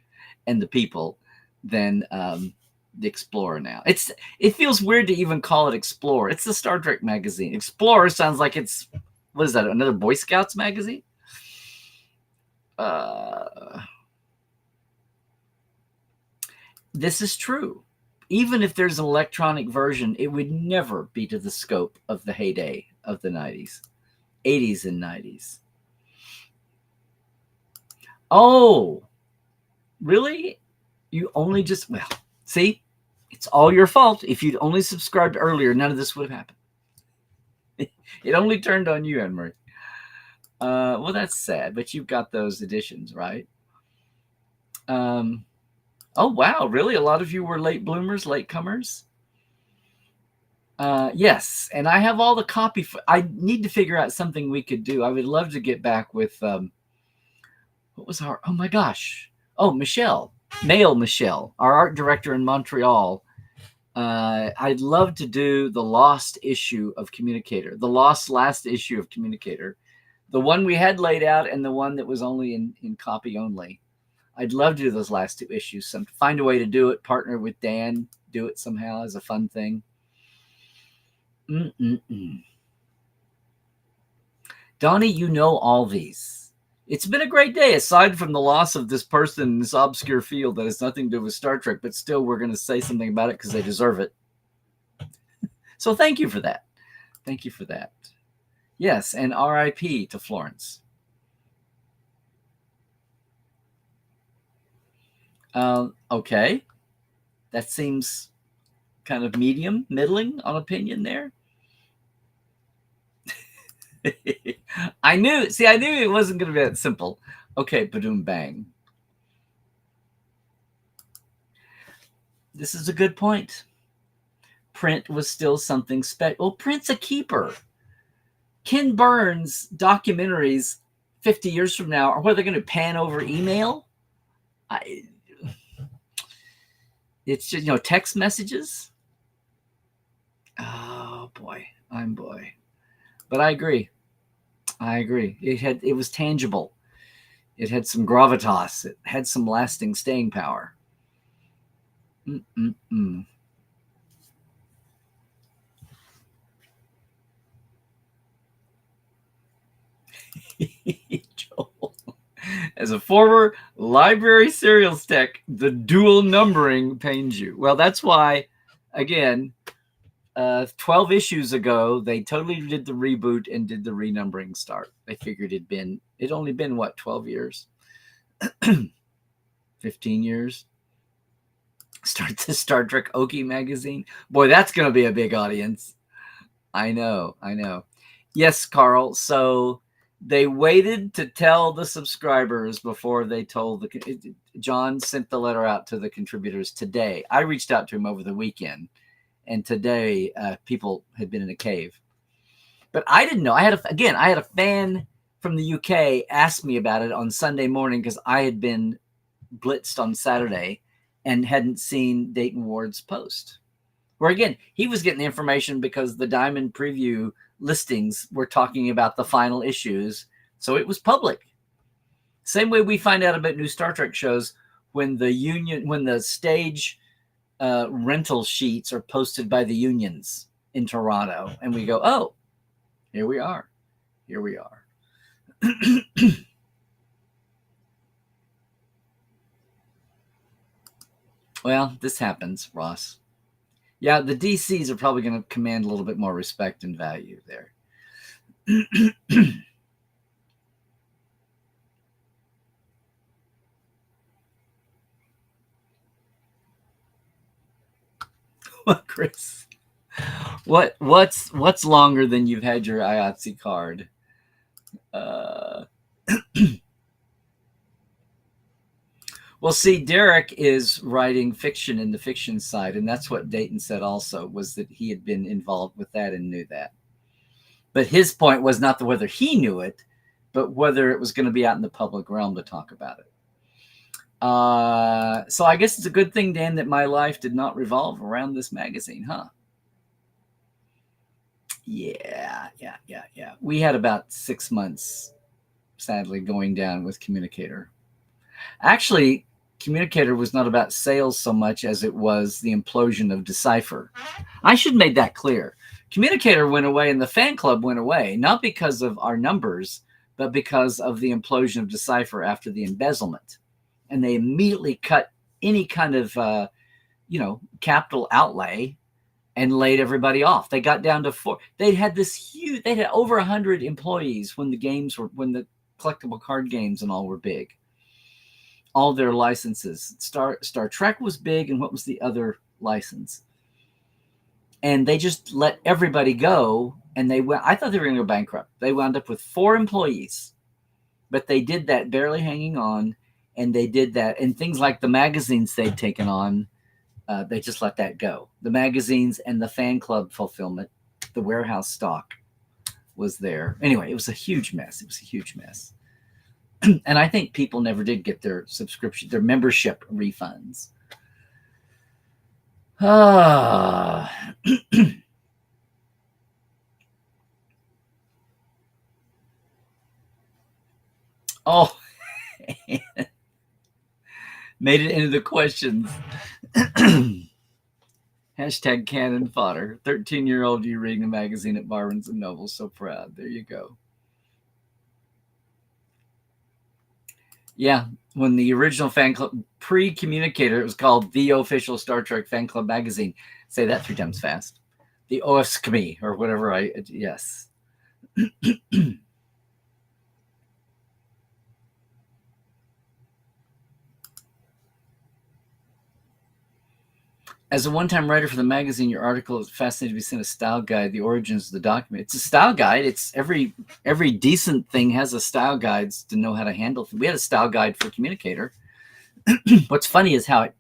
and the people than the Explorer now. It feels weird to even call it Explorer. It's the Star Trek magazine. Explorer sounds like it's, what is that, another Boy Scouts magazine? This is true. Even if there's an electronic version, it would never be to the scope of the heyday of the 90s. 80s and 90s. Oh, really? You only just, well, see, it's all your fault. If you'd only subscribed earlier, none of this would have happened. It only turned on you, Anne-Marie. Well, that's sad, but you've got those editions, right? Oh, wow, really? A lot of you were late bloomers, late comers? Yes, and I have all the copy. I need to figure out something we could do. I would love to get back with, what was our, oh my gosh. Oh, Michelle, our art director in Montreal. I'd love to do the lost issue of Communicator, the last issue of Communicator, the one we had laid out and the one that was only in copy only. I'd love to do those last 2 issues. Find a way to do it, partner with Dan, do it somehow as a fun thing. Donnie, you know all these. It's been a great day, aside from the loss of this person in this obscure field that has nothing to do with Star Trek, but still we're going to say something about it because they deserve it. So thank you for that. Thank you for that. Yes, and RIP to Florence. Okay. That seems kind of middling on opinion there. I knew it wasn't going to be that simple. Okay, badoom bang. This is a good point. Print was still something special. Well, print's a keeper. Ken Burns documentaries 50 years from now, are what they're going to pan over email. It's just, text messages. Oh boy, but I agree. It was tangible. It had some gravitas. It had some lasting staying power. As a former library serials tech, the dual numbering pains you. Well, that's why, again, 12 issues ago, they totally did the reboot and did the renumbering start. They figured it'd only been, what, 12 years? 15 years? Start the Star Trek Okie magazine. Boy, that's going to be a big audience. I know. Yes, Carl. So they waited to tell the subscribers before they told John sent the letter out to the contributors today. I reached out to him over the weekend, and today people had been in a cave. But I didn't know. I had a fan from the UK ask me about it on Sunday morning because I had been blitzed on Saturday and hadn't seen Dayton Ward's post. Where again, he was getting the information because the Diamond Preview listings were talking about the final issues, so it was public. Same way we find out about new Star Trek shows when the stage rental sheets are posted by the unions in Toronto, and we go, oh, here we are. Well, this happens, Ross. Yeah, the DCs are probably going to command a little bit more respect and value there. What, Chris? What's longer than you've had your IATSE card? Well, see, Derek is writing fiction in the fiction side, and that's what Dayton said also, was that he had been involved with that and knew that. But his point was not whether he knew it, but whether it was going to be out in the public realm to talk about it. So I guess it's a good thing, Dan, that my life did not revolve around this magazine, huh? Yeah. We had about 6 months, sadly, going down with Communicator. Actually, Communicator was not about sales so much as it was the implosion of Decipher. I should have made that clear. Communicator went away and the fan club went away, not because of our numbers, but because of the implosion of Decipher after the embezzlement. And they immediately cut any kind of, capital outlay and laid everybody off. They got down to 4. They had over 100 employees when the collectible card games and all were big. All their licenses. Star Trek was big, and what was the other license? And they just let everybody go, and I thought they were going to go bankrupt. They wound up with 4 employees, but they did that barely hanging on, and they did that. And things like the magazines they'd taken on, they just let that go. The magazines and the fan club fulfillment, the warehouse stock was there. Anyway, it was a huge mess. And I think people never did get their membership refunds. Oh, made it into the questions. Hashtag cannon fodder. 13-year-old you reading the magazine at Barnes and Noble. So proud. There you go. Yeah, when the original fan club, pre-Communicator, it was called The Official Star Trek Fan Club Magazine. Say that 3 times fast. The OFSCME, or whatever yes. As a one-time writer for the magazine, your article is fascinating to be sent a style guide, the origins of the document. It's a style guide. It's every decent thing has a style guide to know how to handle things. We had a style guide for Communicator. What's funny is how it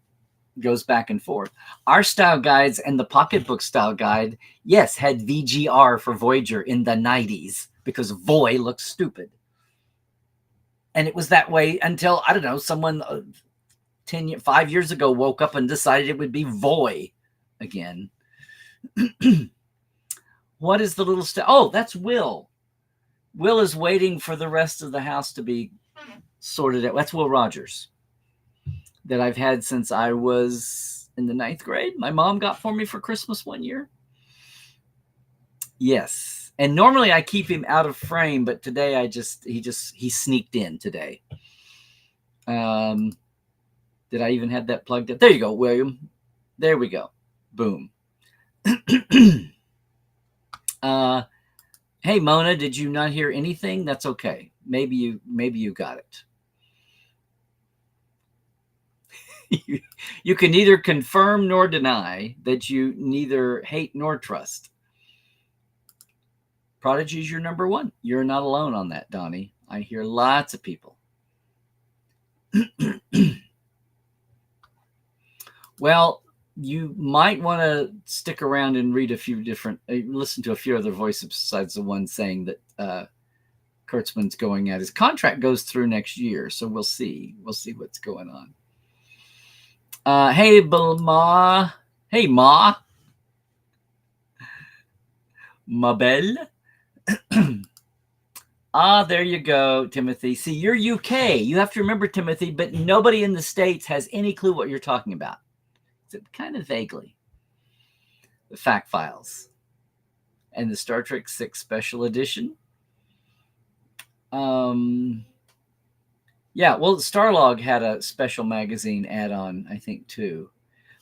goes back and forth. Our style guides and the pocketbook style guide, yes, had VGR for Voyager in the 90s because Voy looked stupid. And it was that way until, I don't know, someone 5 years ago woke up and decided it would be Voy again. What is the little oh, that's Will. Will is waiting for the rest of the house to be sorted out. That's Will Rogers that I've had since I was in the 9th grade. My mom got for me for Christmas one year. Yes. And normally I keep him out of frame, but today he sneaked in today. Did I even have that plugged in? There you go, William. There we go. Boom. Hey, Mona, did you not hear anything? That's okay. Maybe you got it. You can neither confirm nor deny that you neither hate nor trust. Prodigy's your number one. You're not alone on that, Donnie. I hear lots of people. Well, you might want to stick around and read a few different, listen to a few other voices besides the one saying that Kurtzman's going at. His contract goes through next year, so we'll see. We'll see what's going on. Hey, Ma. Hey, Ma. Ma belle. There you go, Timothy. See, you're UK. You have to remember, Timothy, but nobody in the States has any clue what you're talking about. Kind of vaguely. The Fact Files and the Star Trek VI Special Edition. Yeah, well, Starlog had a special magazine add-on, I think, too.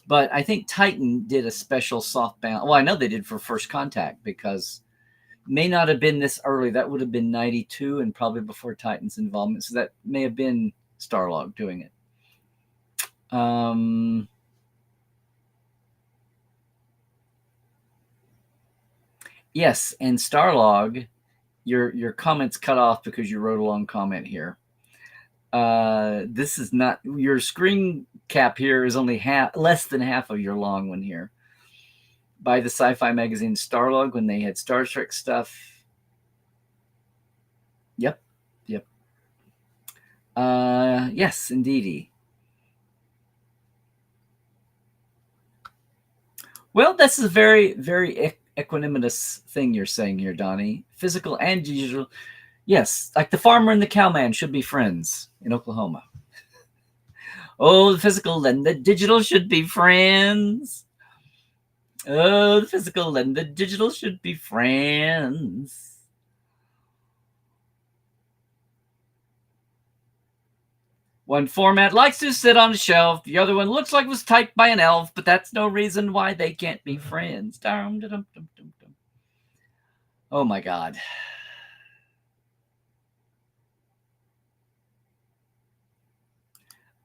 But I think Titan did a special softbound. Well, I know they did for First Contact because may not have been this early. That would have been 92 and probably before Titan's involvement. So that may have been Starlog doing it. Yes, and Starlog, your comment's cut off because you wrote a long comment here. This is not, your screen cap here is only less than half of your long one here. By the sci-fi magazine Starlog when they had Star Trek stuff. Yep. Yes, indeedy. Well, that's a very, very equanimous thing you're saying here, Donnie. Physical and digital. Yes, like the farmer and the cowman should be friends in Oklahoma. Oh, the physical and the digital should be friends. Oh, the physical and the digital should be friends. One format likes to sit on a shelf. The other one looks like it was typed by an elf, but that's no reason why they can't be friends. Oh, my God.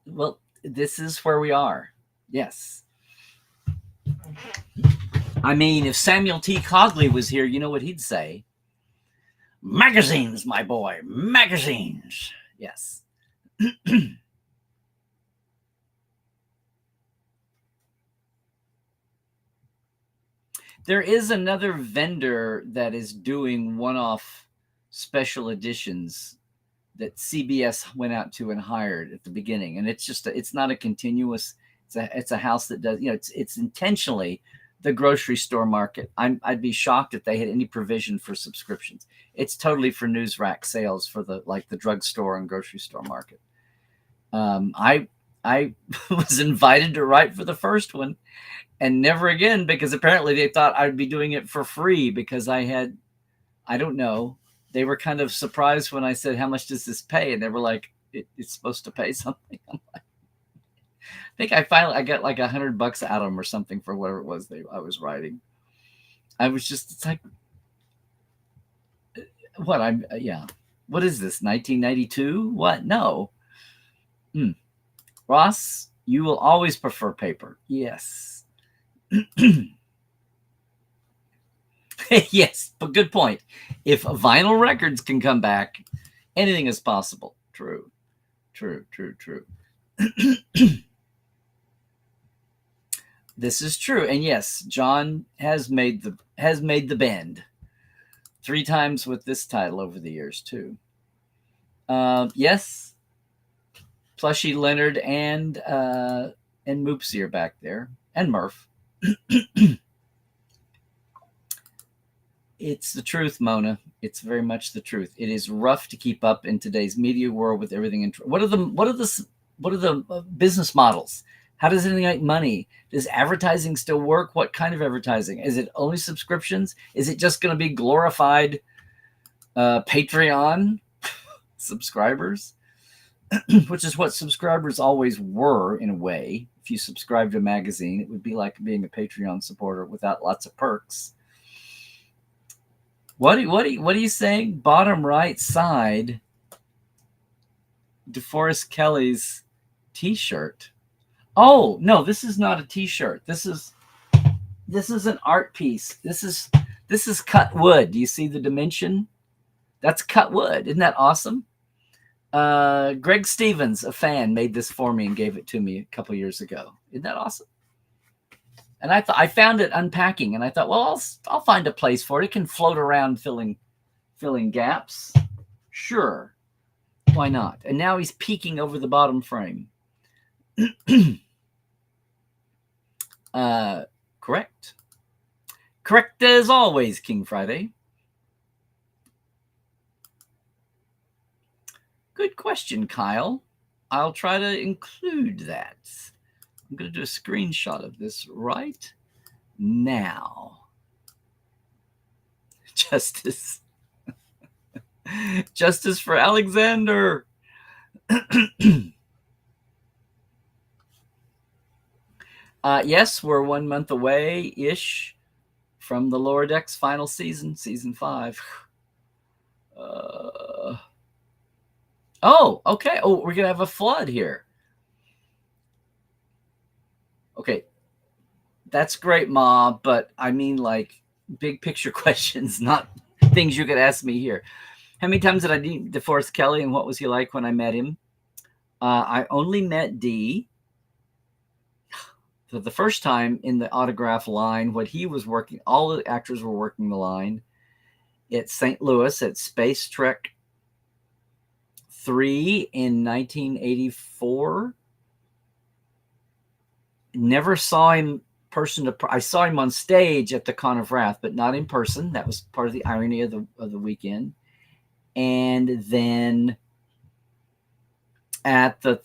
Well, this is where we are. Yes. I mean, if Samuel T. Cogley was here, you know what he'd say? Magazines, my boy, magazines. Yes. There is another vendor that is doing one-off special editions that CBS went out to and hired at the beginning, and it's just it's not a continuous. It's a house that does, you know, it's intentionally the grocery store market. I'd be shocked if they had any provision for subscriptions. It's totally for news rack sales for the drugstore and grocery store market. I was invited to write for the first one and never again, because apparently they thought I'd be doing it for free because I don't know. They were kind of surprised when I said, how much does this pay? And they were like, it's supposed to pay something. I'm like, I think I got like $100 out of them or something for whatever it was I was writing. I was just, it's like, what what is this, 1992? What? No. Ross, you will always prefer paper. Yes. Yes, but good point. If vinyl records can come back, anything is possible. True. This is true, and yes, John has made the bend 3 times with this title over the years too. Yes, Plushy Leonard and Moopsy are back there, and Murph. It's the truth, Mona. It's very much the truth. It is rough to keep up in today's media world with everything. What are the business models? How does anything make money? Does advertising still work? What kind of advertising? Is it only subscriptions? Is it just going to be glorified Patreon subscribers? which is what subscribers always were in a way. If you subscribe to a magazine, it would be like being a Patreon supporter without lots of perks. What are you saying? Bottom right side, DeForest Kelly's T-shirt. Oh no, this is not a T-shirt. This is an art piece. This is cut wood. Do you see the dimension? That's cut wood. Isn't that awesome? Greg Stevens, a fan, made this for me and gave it to me a couple years ago. Isn't that awesome? And I found it unpacking, and I thought, well, I'll find a place for it. It can float around filling gaps. Sure, why not? And now he's peeking over the bottom frame. Correct. Correct as always, King Friday. Good question, Kyle. I'll try to include that. I'm going to do a screenshot of this right now. Justice. Justice for Alexander. Yes, we're 1 month away-ish from the Lower Decks final season, season 5. Oh, okay. Oh, we're going to have a flood here. Okay, that's great, Ma, but I mean like big picture questions, not things you could ask me here. How many times did I meet DeForest Kelly, and what was he like when I met him? I only met D for the first time in the autograph line when he was working. All the actors were working the line at St. Louis at Space Trek 3 in 1984. Never saw him person to I saw him on stage at the Con of Wrath, but not in person. That was part of the irony of the weekend. And then at the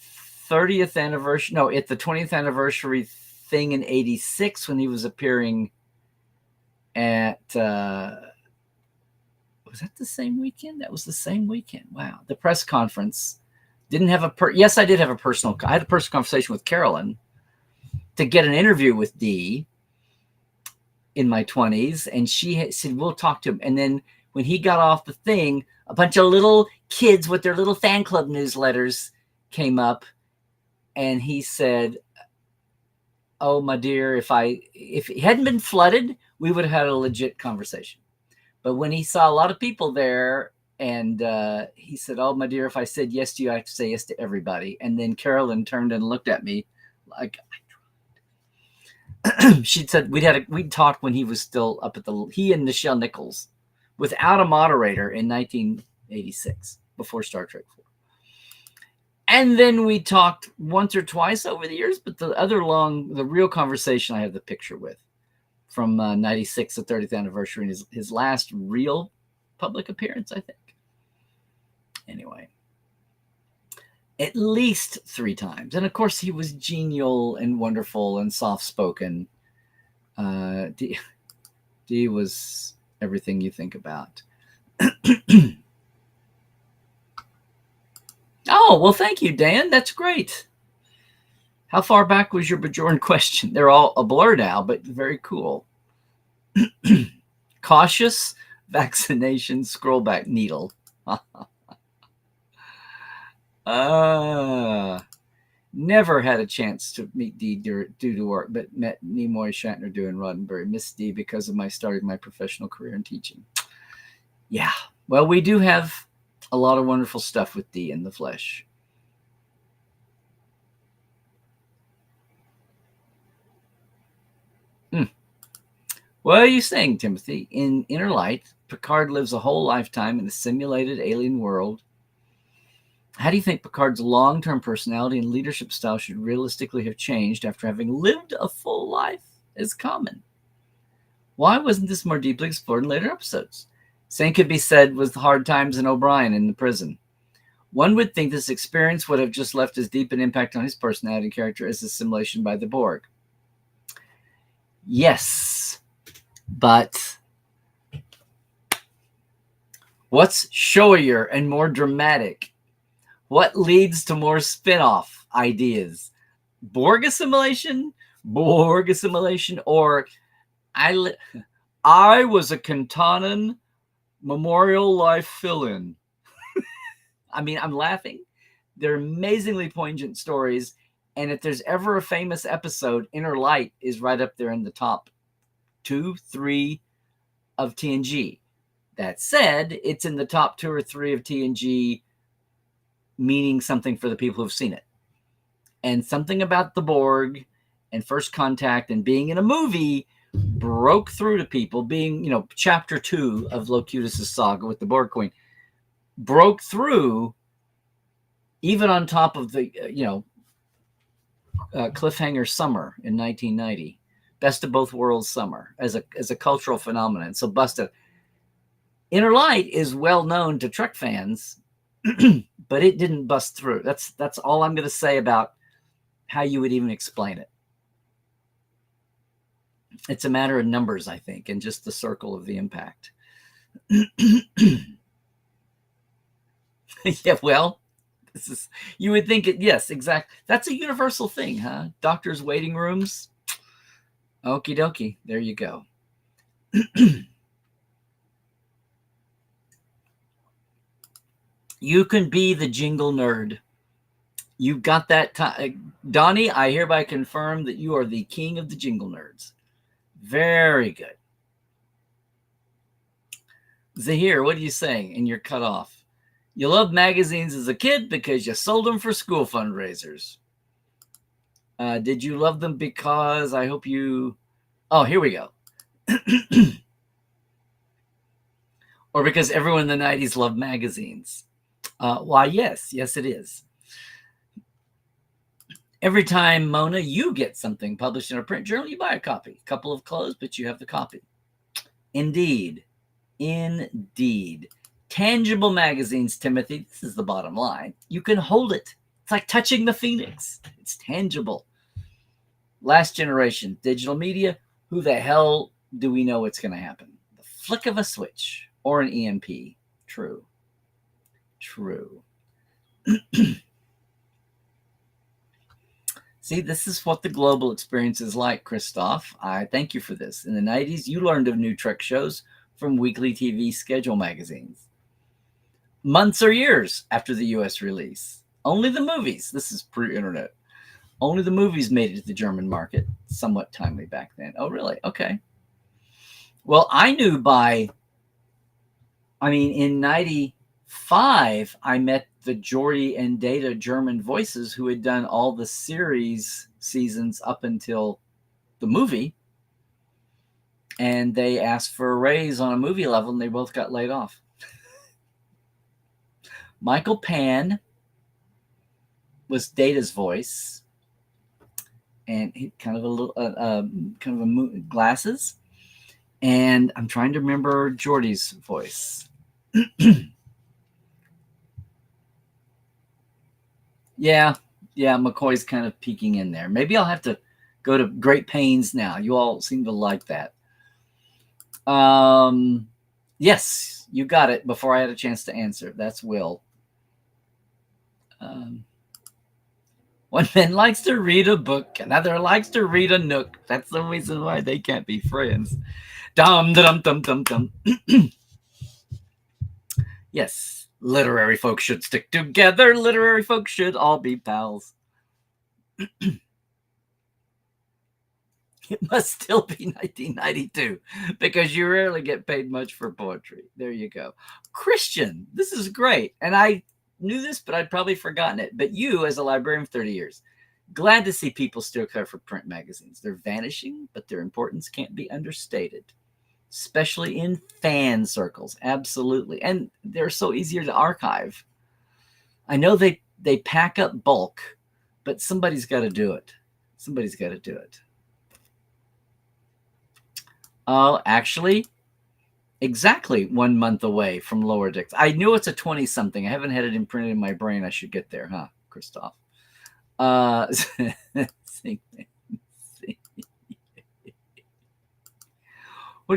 30th anniversary, no, at the 20th anniversary thing in 86 when he was appearing at was that the same weekend? That was the same weekend. Wow. The press conference didn't have yes, I did have I had a personal conversation with Carolyn to get an interview with D in my 20s. And she said, we'll talk to him. And then when he got off the thing, a bunch of little kids with their little fan club newsletters came up. And he said, oh, my dear, if it hadn't been flooded, we would have had a legit conversation. But when he saw a lot of people there, and he said, oh, my dear, if I said yes to you, I have to say yes to everybody. And then Carolyn turned and looked at me like, she said we'd talked when he was still up at he and Nichelle Nichols without a moderator in 1986 before Star Trek 4. And then we talked once or twice over the years, but the real conversation I have the picture with from 96, the 30th anniversary, and his last real public appearance, I think. Anyway. At least 3 times. And of course, he was genial and wonderful and soft-spoken. D was everything you think about. Oh, well, thank you, Dan. That's great. How far back was your Bajoran question? They're all a blur now, but very cool. Cautious vaccination scrollback needle. Never had a chance to meet D due to work, but met Nimoy, Shatner, and Roddenberry. Missed D because of starting my professional career in teaching. Yeah, well, we do have a lot of wonderful stuff with D in the flesh. What are you saying, Timothy? In Inner Light, Picard lives a whole lifetime in a simulated alien world. How do you think Picard's long-term personality and leadership style should realistically have changed after having lived a full life as common? Why wasn't this more deeply explored in later episodes? Same could be said with hard times in O'Brien in the prison. One would think this experience would have just left as deep an impact on his personality and character as assimilation by the Borg. Yes, but what's showier and more dramatic? What leads to more spin-off ideas? Borg assimilation? Borg assimilation? Or I was a Kantanan Memorial Life fill-in. I mean, I'm laughing. They're amazingly poignant stories. And if there's ever a famous episode, Inner Light is right up there in the top 2, 3 of TNG. That said, it's in the top 2 or 3 of TNG, meaning something for the people who've seen it. And something about the Borg and First Contact and being in a movie broke through to people. Being, chapter 2 of Locutus's saga with the Borg Queen broke through, even on top of the, cliffhanger summer in 1990, best of both worlds summer as a cultural phenomenon. So busted. Inner Light is well known to Trek fans, but it didn't bust through. That's all I'm going to say about how you would even explain it. It's a matter of numbers, I think, and just the circle of the impact. Yeah, well, you would think it. Yes, exactly. That's a universal thing, huh? Doctors' waiting rooms. Okie dokie. There you go. You can be the jingle nerd. You got that time. Donnie, I hereby confirm that you are the king of the jingle nerds. Very good. Zahir, what are you saying? And you're cut off. You loved magazines as a kid because you sold them for school fundraisers. Did you love them because I hope you... Oh, here we go. Or because everyone in the 90s loved magazines. Why, yes, it is. Every time, Mona, you get something published in a print journal, you buy a copy. A couple of clothes, but you have the copy. Indeed. Tangible magazines, Timothy, this is the bottom line. You can hold it. It's like touching the phoenix. It's tangible. Last generation, digital media, who the hell do we know what's going to happen? The flick of a switch or an EMP. True. See, this is what the global experience is like, Christoph. I thank you for this. In the 90s, you learned of new Trek shows from weekly TV schedule magazines. Months or years after the U.S. release. Only the movies. This is pre-internet. Only the movies made it to the German market. Somewhat timely back then. Oh, really? Okay. Well, I knew in 95, I met the Geordie and Data German voices who had done all the series seasons up until the movie. And they asked for a raise on a movie level, and they both got laid off. Michael Pan was Data's voice, and he kind of a little, glasses. And I'm trying to remember Geordie's voice. Yeah, McCoy's kind of peeking in there. Maybe I'll have to go to great pains now. You all seem to like that. Yes, you got it before I had a chance to answer. That's Will. One man likes to read a book, another likes to read a nook. That's the reason why they can't be friends. Dum dum dum dum dum. Yes, literary folks should stick together. Literary folks should all be pals. It must still be 1992 because you rarely get paid much for poetry. There you go. Christian, this is great. And I knew this, but I'd probably forgotten it. But you, as a librarian for 30 years, glad to see people still care for print magazines. They're vanishing, but their importance can't be understated, especially in fan circles. Absolutely. And they're so easier to archive. I know they pack up bulk, but somebody's got to do it. Oh, actually, exactly 1 month away from Lower Decks. I knew it's a 20-something. I haven't had it imprinted in my brain. I should get there, huh, Christoph? What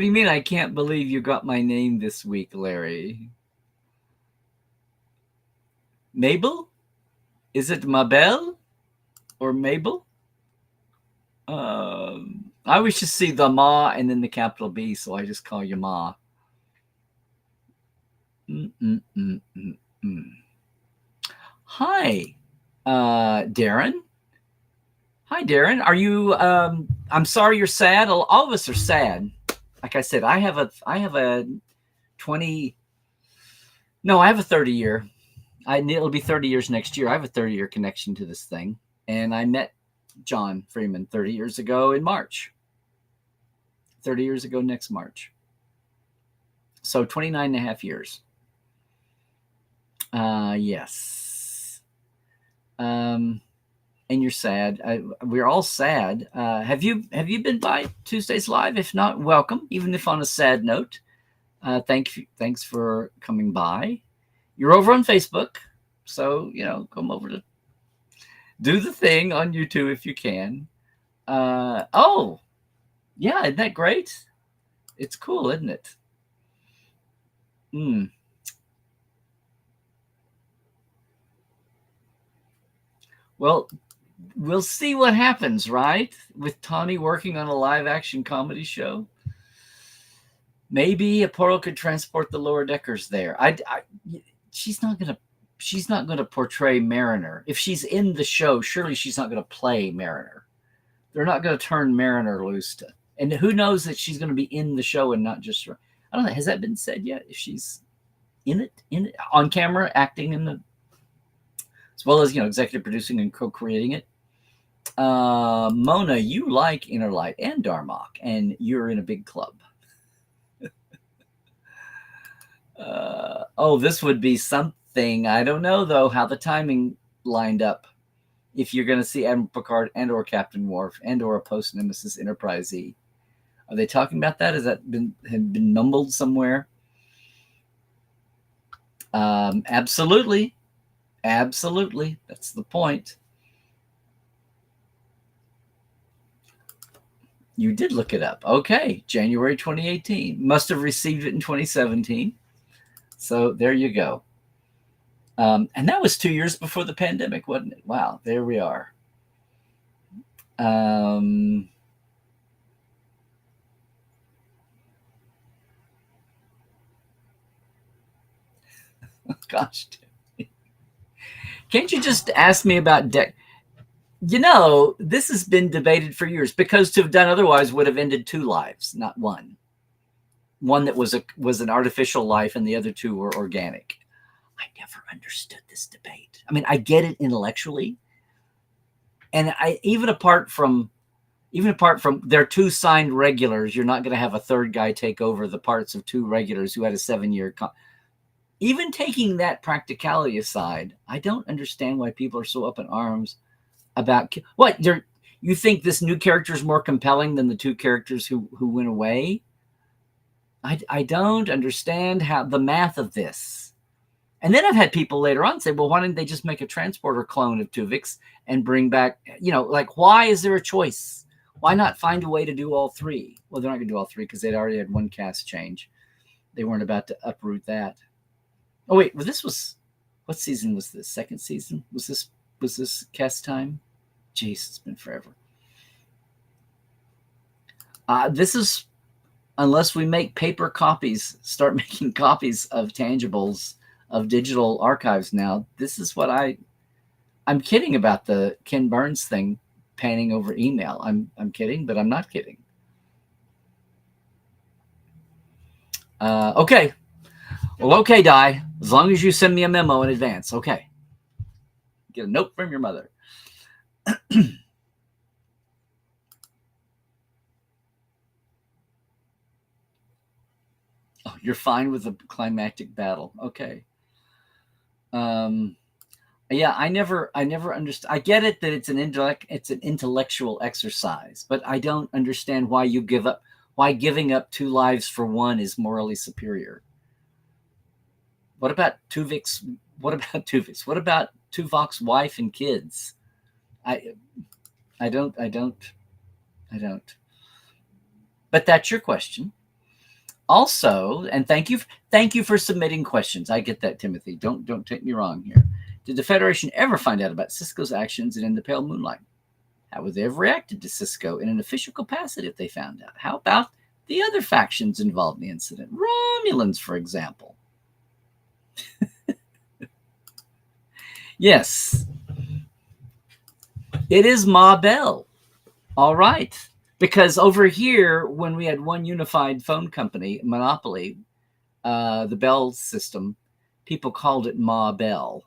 do you mean I can't believe you got my name this week, Larry? Mabel? Is it Mabel or Mabel? I always just see the Ma and then the capital B, so I just call you Ma. Hi, Darren. Hi, Darren. Are you? I'm sorry you're sad. All of us are sad. Like I said, I have a 20. No, I have a 30 year. It'll be 30 years next year. I have a 30-year connection to this thing, and I met John Freeman 30 years ago in March. 30 years ago next March. So 29 and a half years. Yes. And you're sad. We're all sad. Have you been by Tuesdays Live? If not, welcome. Even if on a sad note. Thanks for coming by. You're over on Facebook, so come over to do the thing on YouTube if you can. Oh, yeah, isn't that great? It's cool, isn't it? Well, we'll see what happens, right? With Tawny working on a live action comedy show. Maybe Apollo could transport the lower deckers there. She's not gonna portray Mariner. If she's in the show, surely she's not gonna play Mariner. They're not gonna turn Mariner loose and who knows that she's gonna be in the show and not just. I don't know. Has that been said yet? If she's in it on camera, acting in the, as well as executive producing and co-creating it. Mona, you like Inner Light and Darmok, and you're in a big club. This would be something. I don't know though how the timing lined up. If you're going to see Admiral Picard and or Captain Worf and or a post Nemesis Enterprise E, are they talking about that? Has that have been mumbled somewhere? Absolutely. That's the point. You did look it up. Okay, January 2018. Must have received it in 2017. So there you go. And that was 2 years before the pandemic, wasn't it? Wow, there we are. Gosh, can't you just ask me about deck? This has been debated for years, because to have done otherwise would have ended 2 lives, not one. One that was an artificial life, and the other 2 were organic. I never understood this debate. I mean, I get it intellectually, and even apart from their 2 signed regulars, you're not going to have a third guy take over the parts of 2 regulars who had a 7-year. Even taking that practicality aside, I don't understand why people are so up in arms about what you think this new character is more compelling than the 2 characters who went away. I don't understand how the math of this. And then I've had people later on say, well, why didn't they just make a transporter clone of Tuvix and bring back, why is there a choice? Why not find a way to do all 3? Well, they're not going to do all 3 because they'd already had 1 cast change. They weren't about to uproot that. Oh, wait, well, what season was this? 2nd season? Was this cast time? Jeez, it's been forever. This is, unless we make paper copies, start making copies of tangibles, of digital archives now, this is what I'm kidding about the Ken Burns thing panning over email. I'm kidding, but I'm not kidding. Okay. Well, okay, Di. As long as you send me a memo in advance, okay. Get a note from your mother. Oh, you're fine with the climactic battle. Okay. Yeah, I never understood. I get it that it's an intellectual exercise, but I don't understand why giving up 2 lives for 1 is morally superior. What about Tuvix? What about Tuvok's wife and kids? I don't. But that's your question. Also, and thank you for submitting questions. I get that, Timothy. Don't take me wrong here. Did the Federation ever find out about Cisco's actions in the pale moonlight? How would they have reacted to Cisco in an official capacity if they found out? How about the other factions involved in the incident? Romulans, for example. Yes. It is Ma Bell. All right. Because over here, when we had one unified phone company, monopoly, the Bell system, people called it Ma Bell.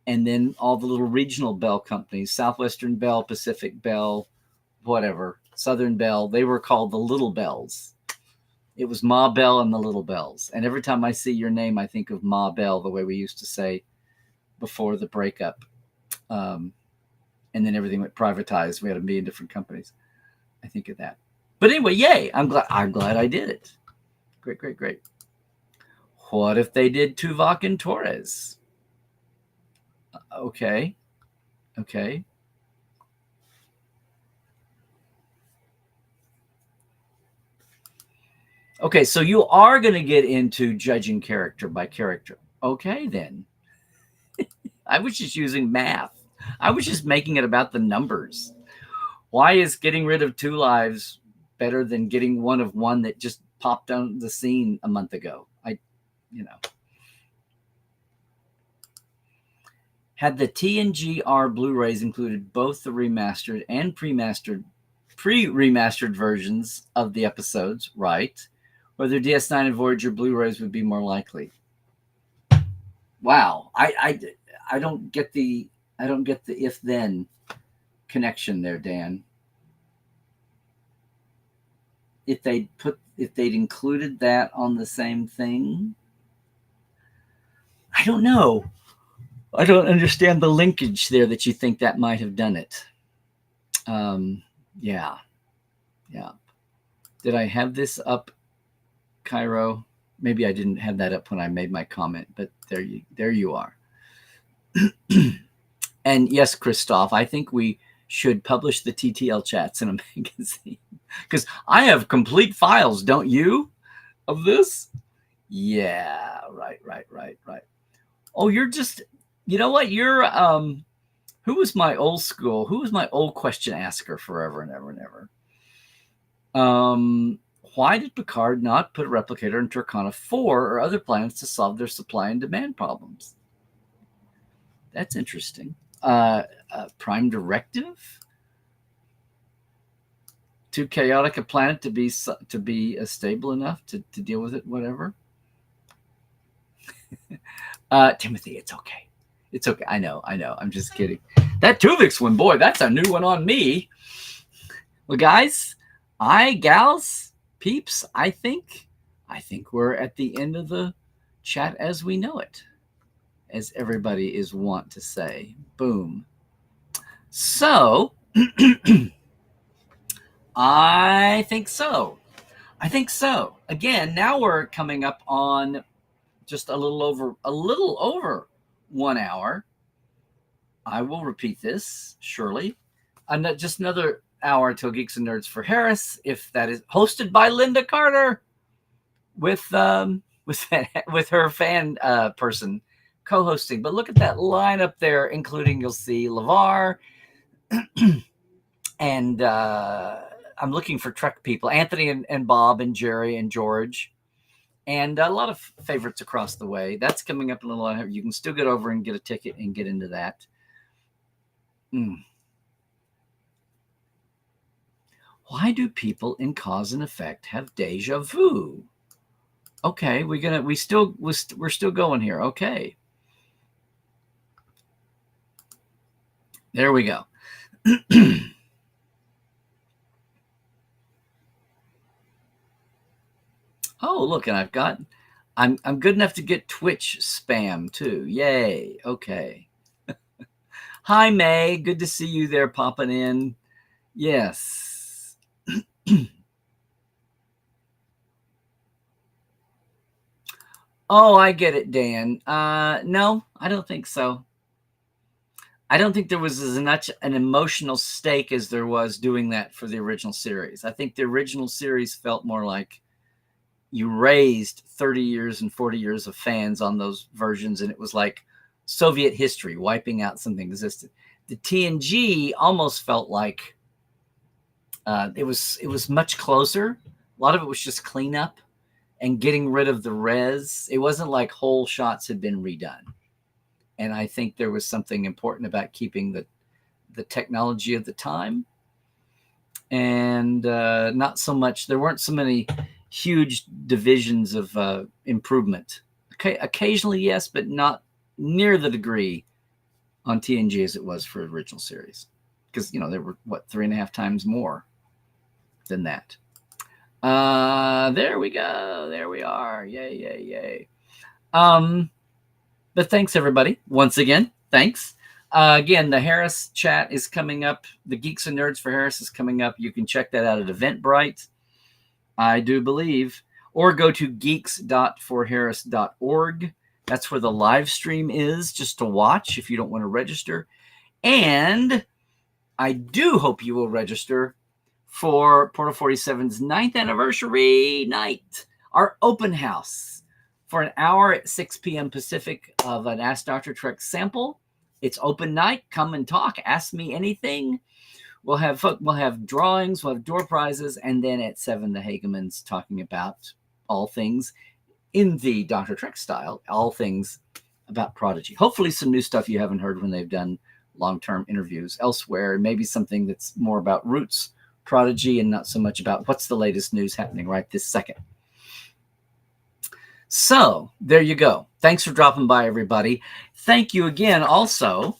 And then all the little regional Bell companies, Southwestern Bell, Pacific Bell, whatever, Southern Bell, they were called the Little Bells. It was Ma Bell and the Little Bells. And every time I see your name, I think of Ma Bell, the way we used to say before the breakup. And then everything went privatized. We had a million different companies. I think of that. But anyway, yay. I'm glad I did it. Great, great, great. What if they did Tuvok and Torres? Okay. Okay. Okay, so you are going to get into judging character by character. Okay, then. I was just using math. I was just making it about the numbers. Why is getting rid of 2 lives better than getting one of one that just popped on the scene a month ago? Had the TNGR Blu-rays included both the remastered and pre-remastered versions of the episodes, right? Whether DS9 and Voyager Blu-rays would be more likely. Wow, I don't get the if then connection there, Dan. If they'd included that on the same thing, I don't know. I don't understand the linkage there that you think that might have done it. Yeah. Did I have this up, Cairo? Maybe I didn't have that up when I made my comment, but there you are. And yes, Christoph, I think we should publish the TTL chats in a magazine because I have complete files, don't you, of this? Yeah, right. Oh, you're just, you know what? You're, who was my old question asker forever and ever and ever? Why did Picard not put a replicator in Turkana 4 or other planets to solve their supply and demand problems? That's interesting. Prime directive? Too chaotic a planet to be stable enough to deal with it, whatever. Timothy, it's okay. It's okay. I know. I'm just kidding. That Tuvix one, boy, that's a new one on me. Well, guys, gals, peeps, I think we're at the end of the chat as we know it, as everybody is wont to say. Boom. So, I think so. Again, now we're coming up on just a little over 1 hour. I will repeat this, surely. Just another hour till Geeks and Nerds for Harris, if that is hosted by Linda Carter with her fan person co-hosting. But look at that lineup there, including, you'll see LeVar and I'm looking for Trek people, Anthony and Bob and Jerry and George, and a lot of favorites across the way. That's coming up in a little while. You can still get over and get a ticket and get into that. Why do people in Cause and Effect have deja vu? Okay, we're still going here. Okay. There we go. Oh, look, and I'm good enough to get Twitch spam too. Yay. Okay. Hi, May. Good to see you there popping in. Yes. Oh, I get it, Dan. No, I don't think so. I don't think there was as much an emotional stake as there was doing that for the original series. I think the original series felt more like you raised 30 years and 40 years of fans on those versions, and it was like Soviet history, wiping out something that existed. The TNG almost felt like it was much closer. A lot of it was just cleanup and getting rid of the res. It wasn't like whole shots had been redone. And I think there was something important about keeping the technology of the time, and not so much. There weren't so many huge divisions of improvement. Okay, occasionally, yes, but not near the degree on TNG as it was for original series, because there were 3.5 times more than that. There we go. There we are. Yay, yay, yay. But thanks everybody once again. Thanks. Again, the Harris chat is coming up. The Geeks and Nerds for Harris is coming up. You can check that out at Eventbrite, I do believe, or go to geeks.forharris.org. That's where the live stream is, just to watch if you don't want to register. And I do hope you will register for Portal 47's 9th anniversary night, our open house, for an hour at 6 p.m. Pacific of an Ask Dr. Trek sample. It's open night. Come and talk. Ask me anything. We'll have drawings. We'll have door prizes. And then at 7, the Hagemans talking about all things in the Dr. Trek style, all things about Prodigy. Hopefully some new stuff you haven't heard when they've done long-term interviews elsewhere. Maybe something that's more about roots Prodigy and not so much about what's the latest news happening right this second. So there you go. Thanks for dropping by, everybody. Thank you again. Also,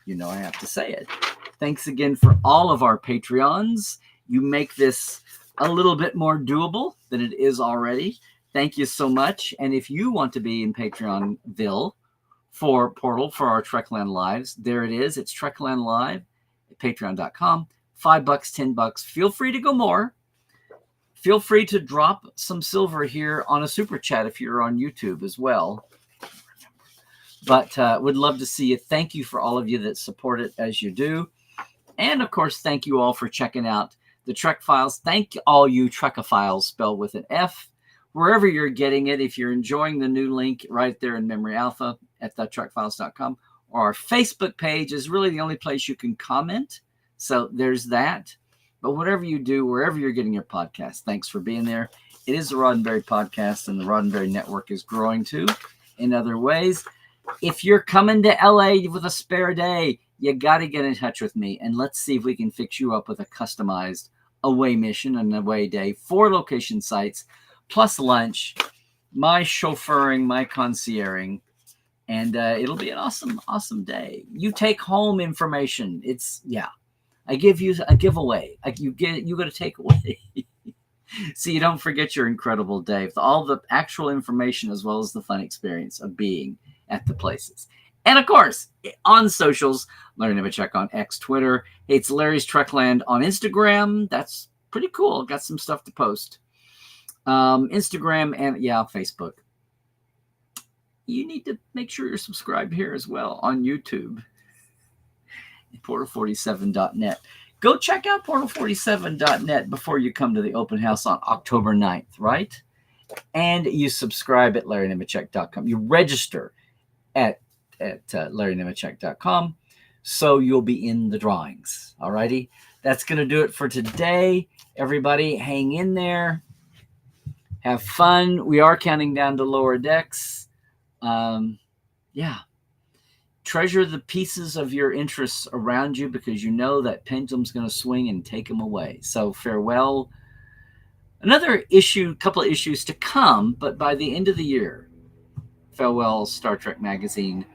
I have to say it. Thanks again for all of our Patreons. You make this a little bit more doable than it is already. Thank you so much. And if you want to be in Patreonville for Portal, for our Trekland Lives, there it is. It's Trekland Live at patreon.com. $5, $10. Feel free to go more. Feel free to drop some silver here on a super chat if you're on YouTube as well. But would love to see you. Thank you for all of you that support it as you do. And, of course, thank you all for checking out the Trek Files. Thank all you Trekophiles, spelled with an F, wherever you're getting it. If you're enjoying the new link right there in Memory Alpha at thetrekfiles.com, or our Facebook page is really the only place you can comment. So there's that. But whatever you do, wherever you're getting your podcast, thanks for being there. It is the Roddenberry Podcast, and the Roddenberry Network is growing too in other ways. If you're coming to LA with a spare day, you got to get in touch with me, and let's see if we can fix you up with a customized away mission, an away day, 4 location sites, plus lunch, my chauffeuring, my concierging, and it'll be an awesome, awesome day. You take home information. I give you a giveaway. You got to take away. So you don't forget your incredible day with all the actual information as well as the fun experience of being at the places. And of course, on socials, Larry Nemechek on X, Twitter. It's Larry's Trekland on Instagram. That's pretty cool. Got some stuff to post. Instagram and Facebook. You need to make sure you're subscribed here as well on YouTube. Portal47.net. Go check out Portal47.net before you come to the open house on October 9th, right? And you subscribe at LarryNemechek.com. You register at LarryNemechek.com, so you'll be in the drawings. All righty? That's going to do it for today. Everybody, hang in there. Have fun. We are counting down to lower decks. Treasure the pieces of your interests around you, because you know that pendulum's going to swing and take them away. So farewell. Another couple of issues to come, but by the end of the year, farewell Star Trek Magazine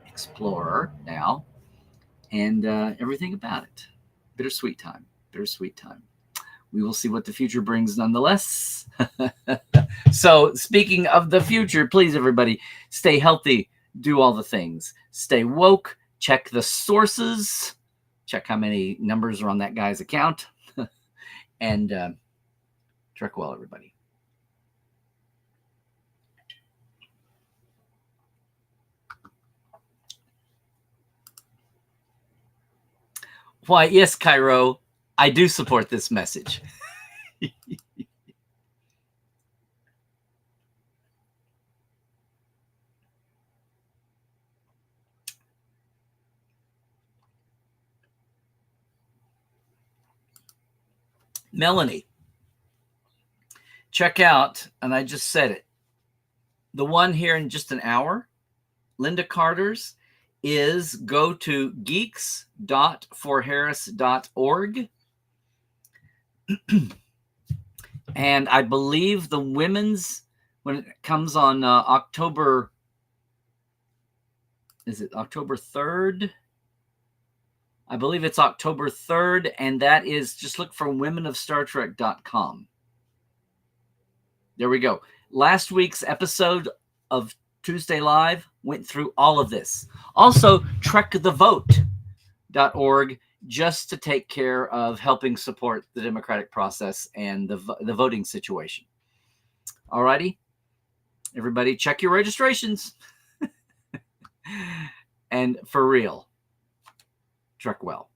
Explorer now, and everything about it. Bittersweet time. We will see what the future brings nonetheless. So speaking of the future, please, everybody, stay healthy. Do all the things. Stay woke. Check the sources. Check how many numbers are on that guy's account. And trek well, everybody. Why, yes, Cairo, I do support this message. Melanie, check out, and I just said it, the one here in just an hour, Linda Carter's, is go to geeks.forharris.org. And I believe the women's, when it comes on October, is it October 3rd? I believe it's October 3rd, and that is, just look for womenofstartrek.com. There we go. Last week's episode of Tuesday Live went through all of this. Also, trekthevote.org, just to take care of helping support the democratic process and the voting situation. All righty. Everybody, check your registrations. And for real, Trek well.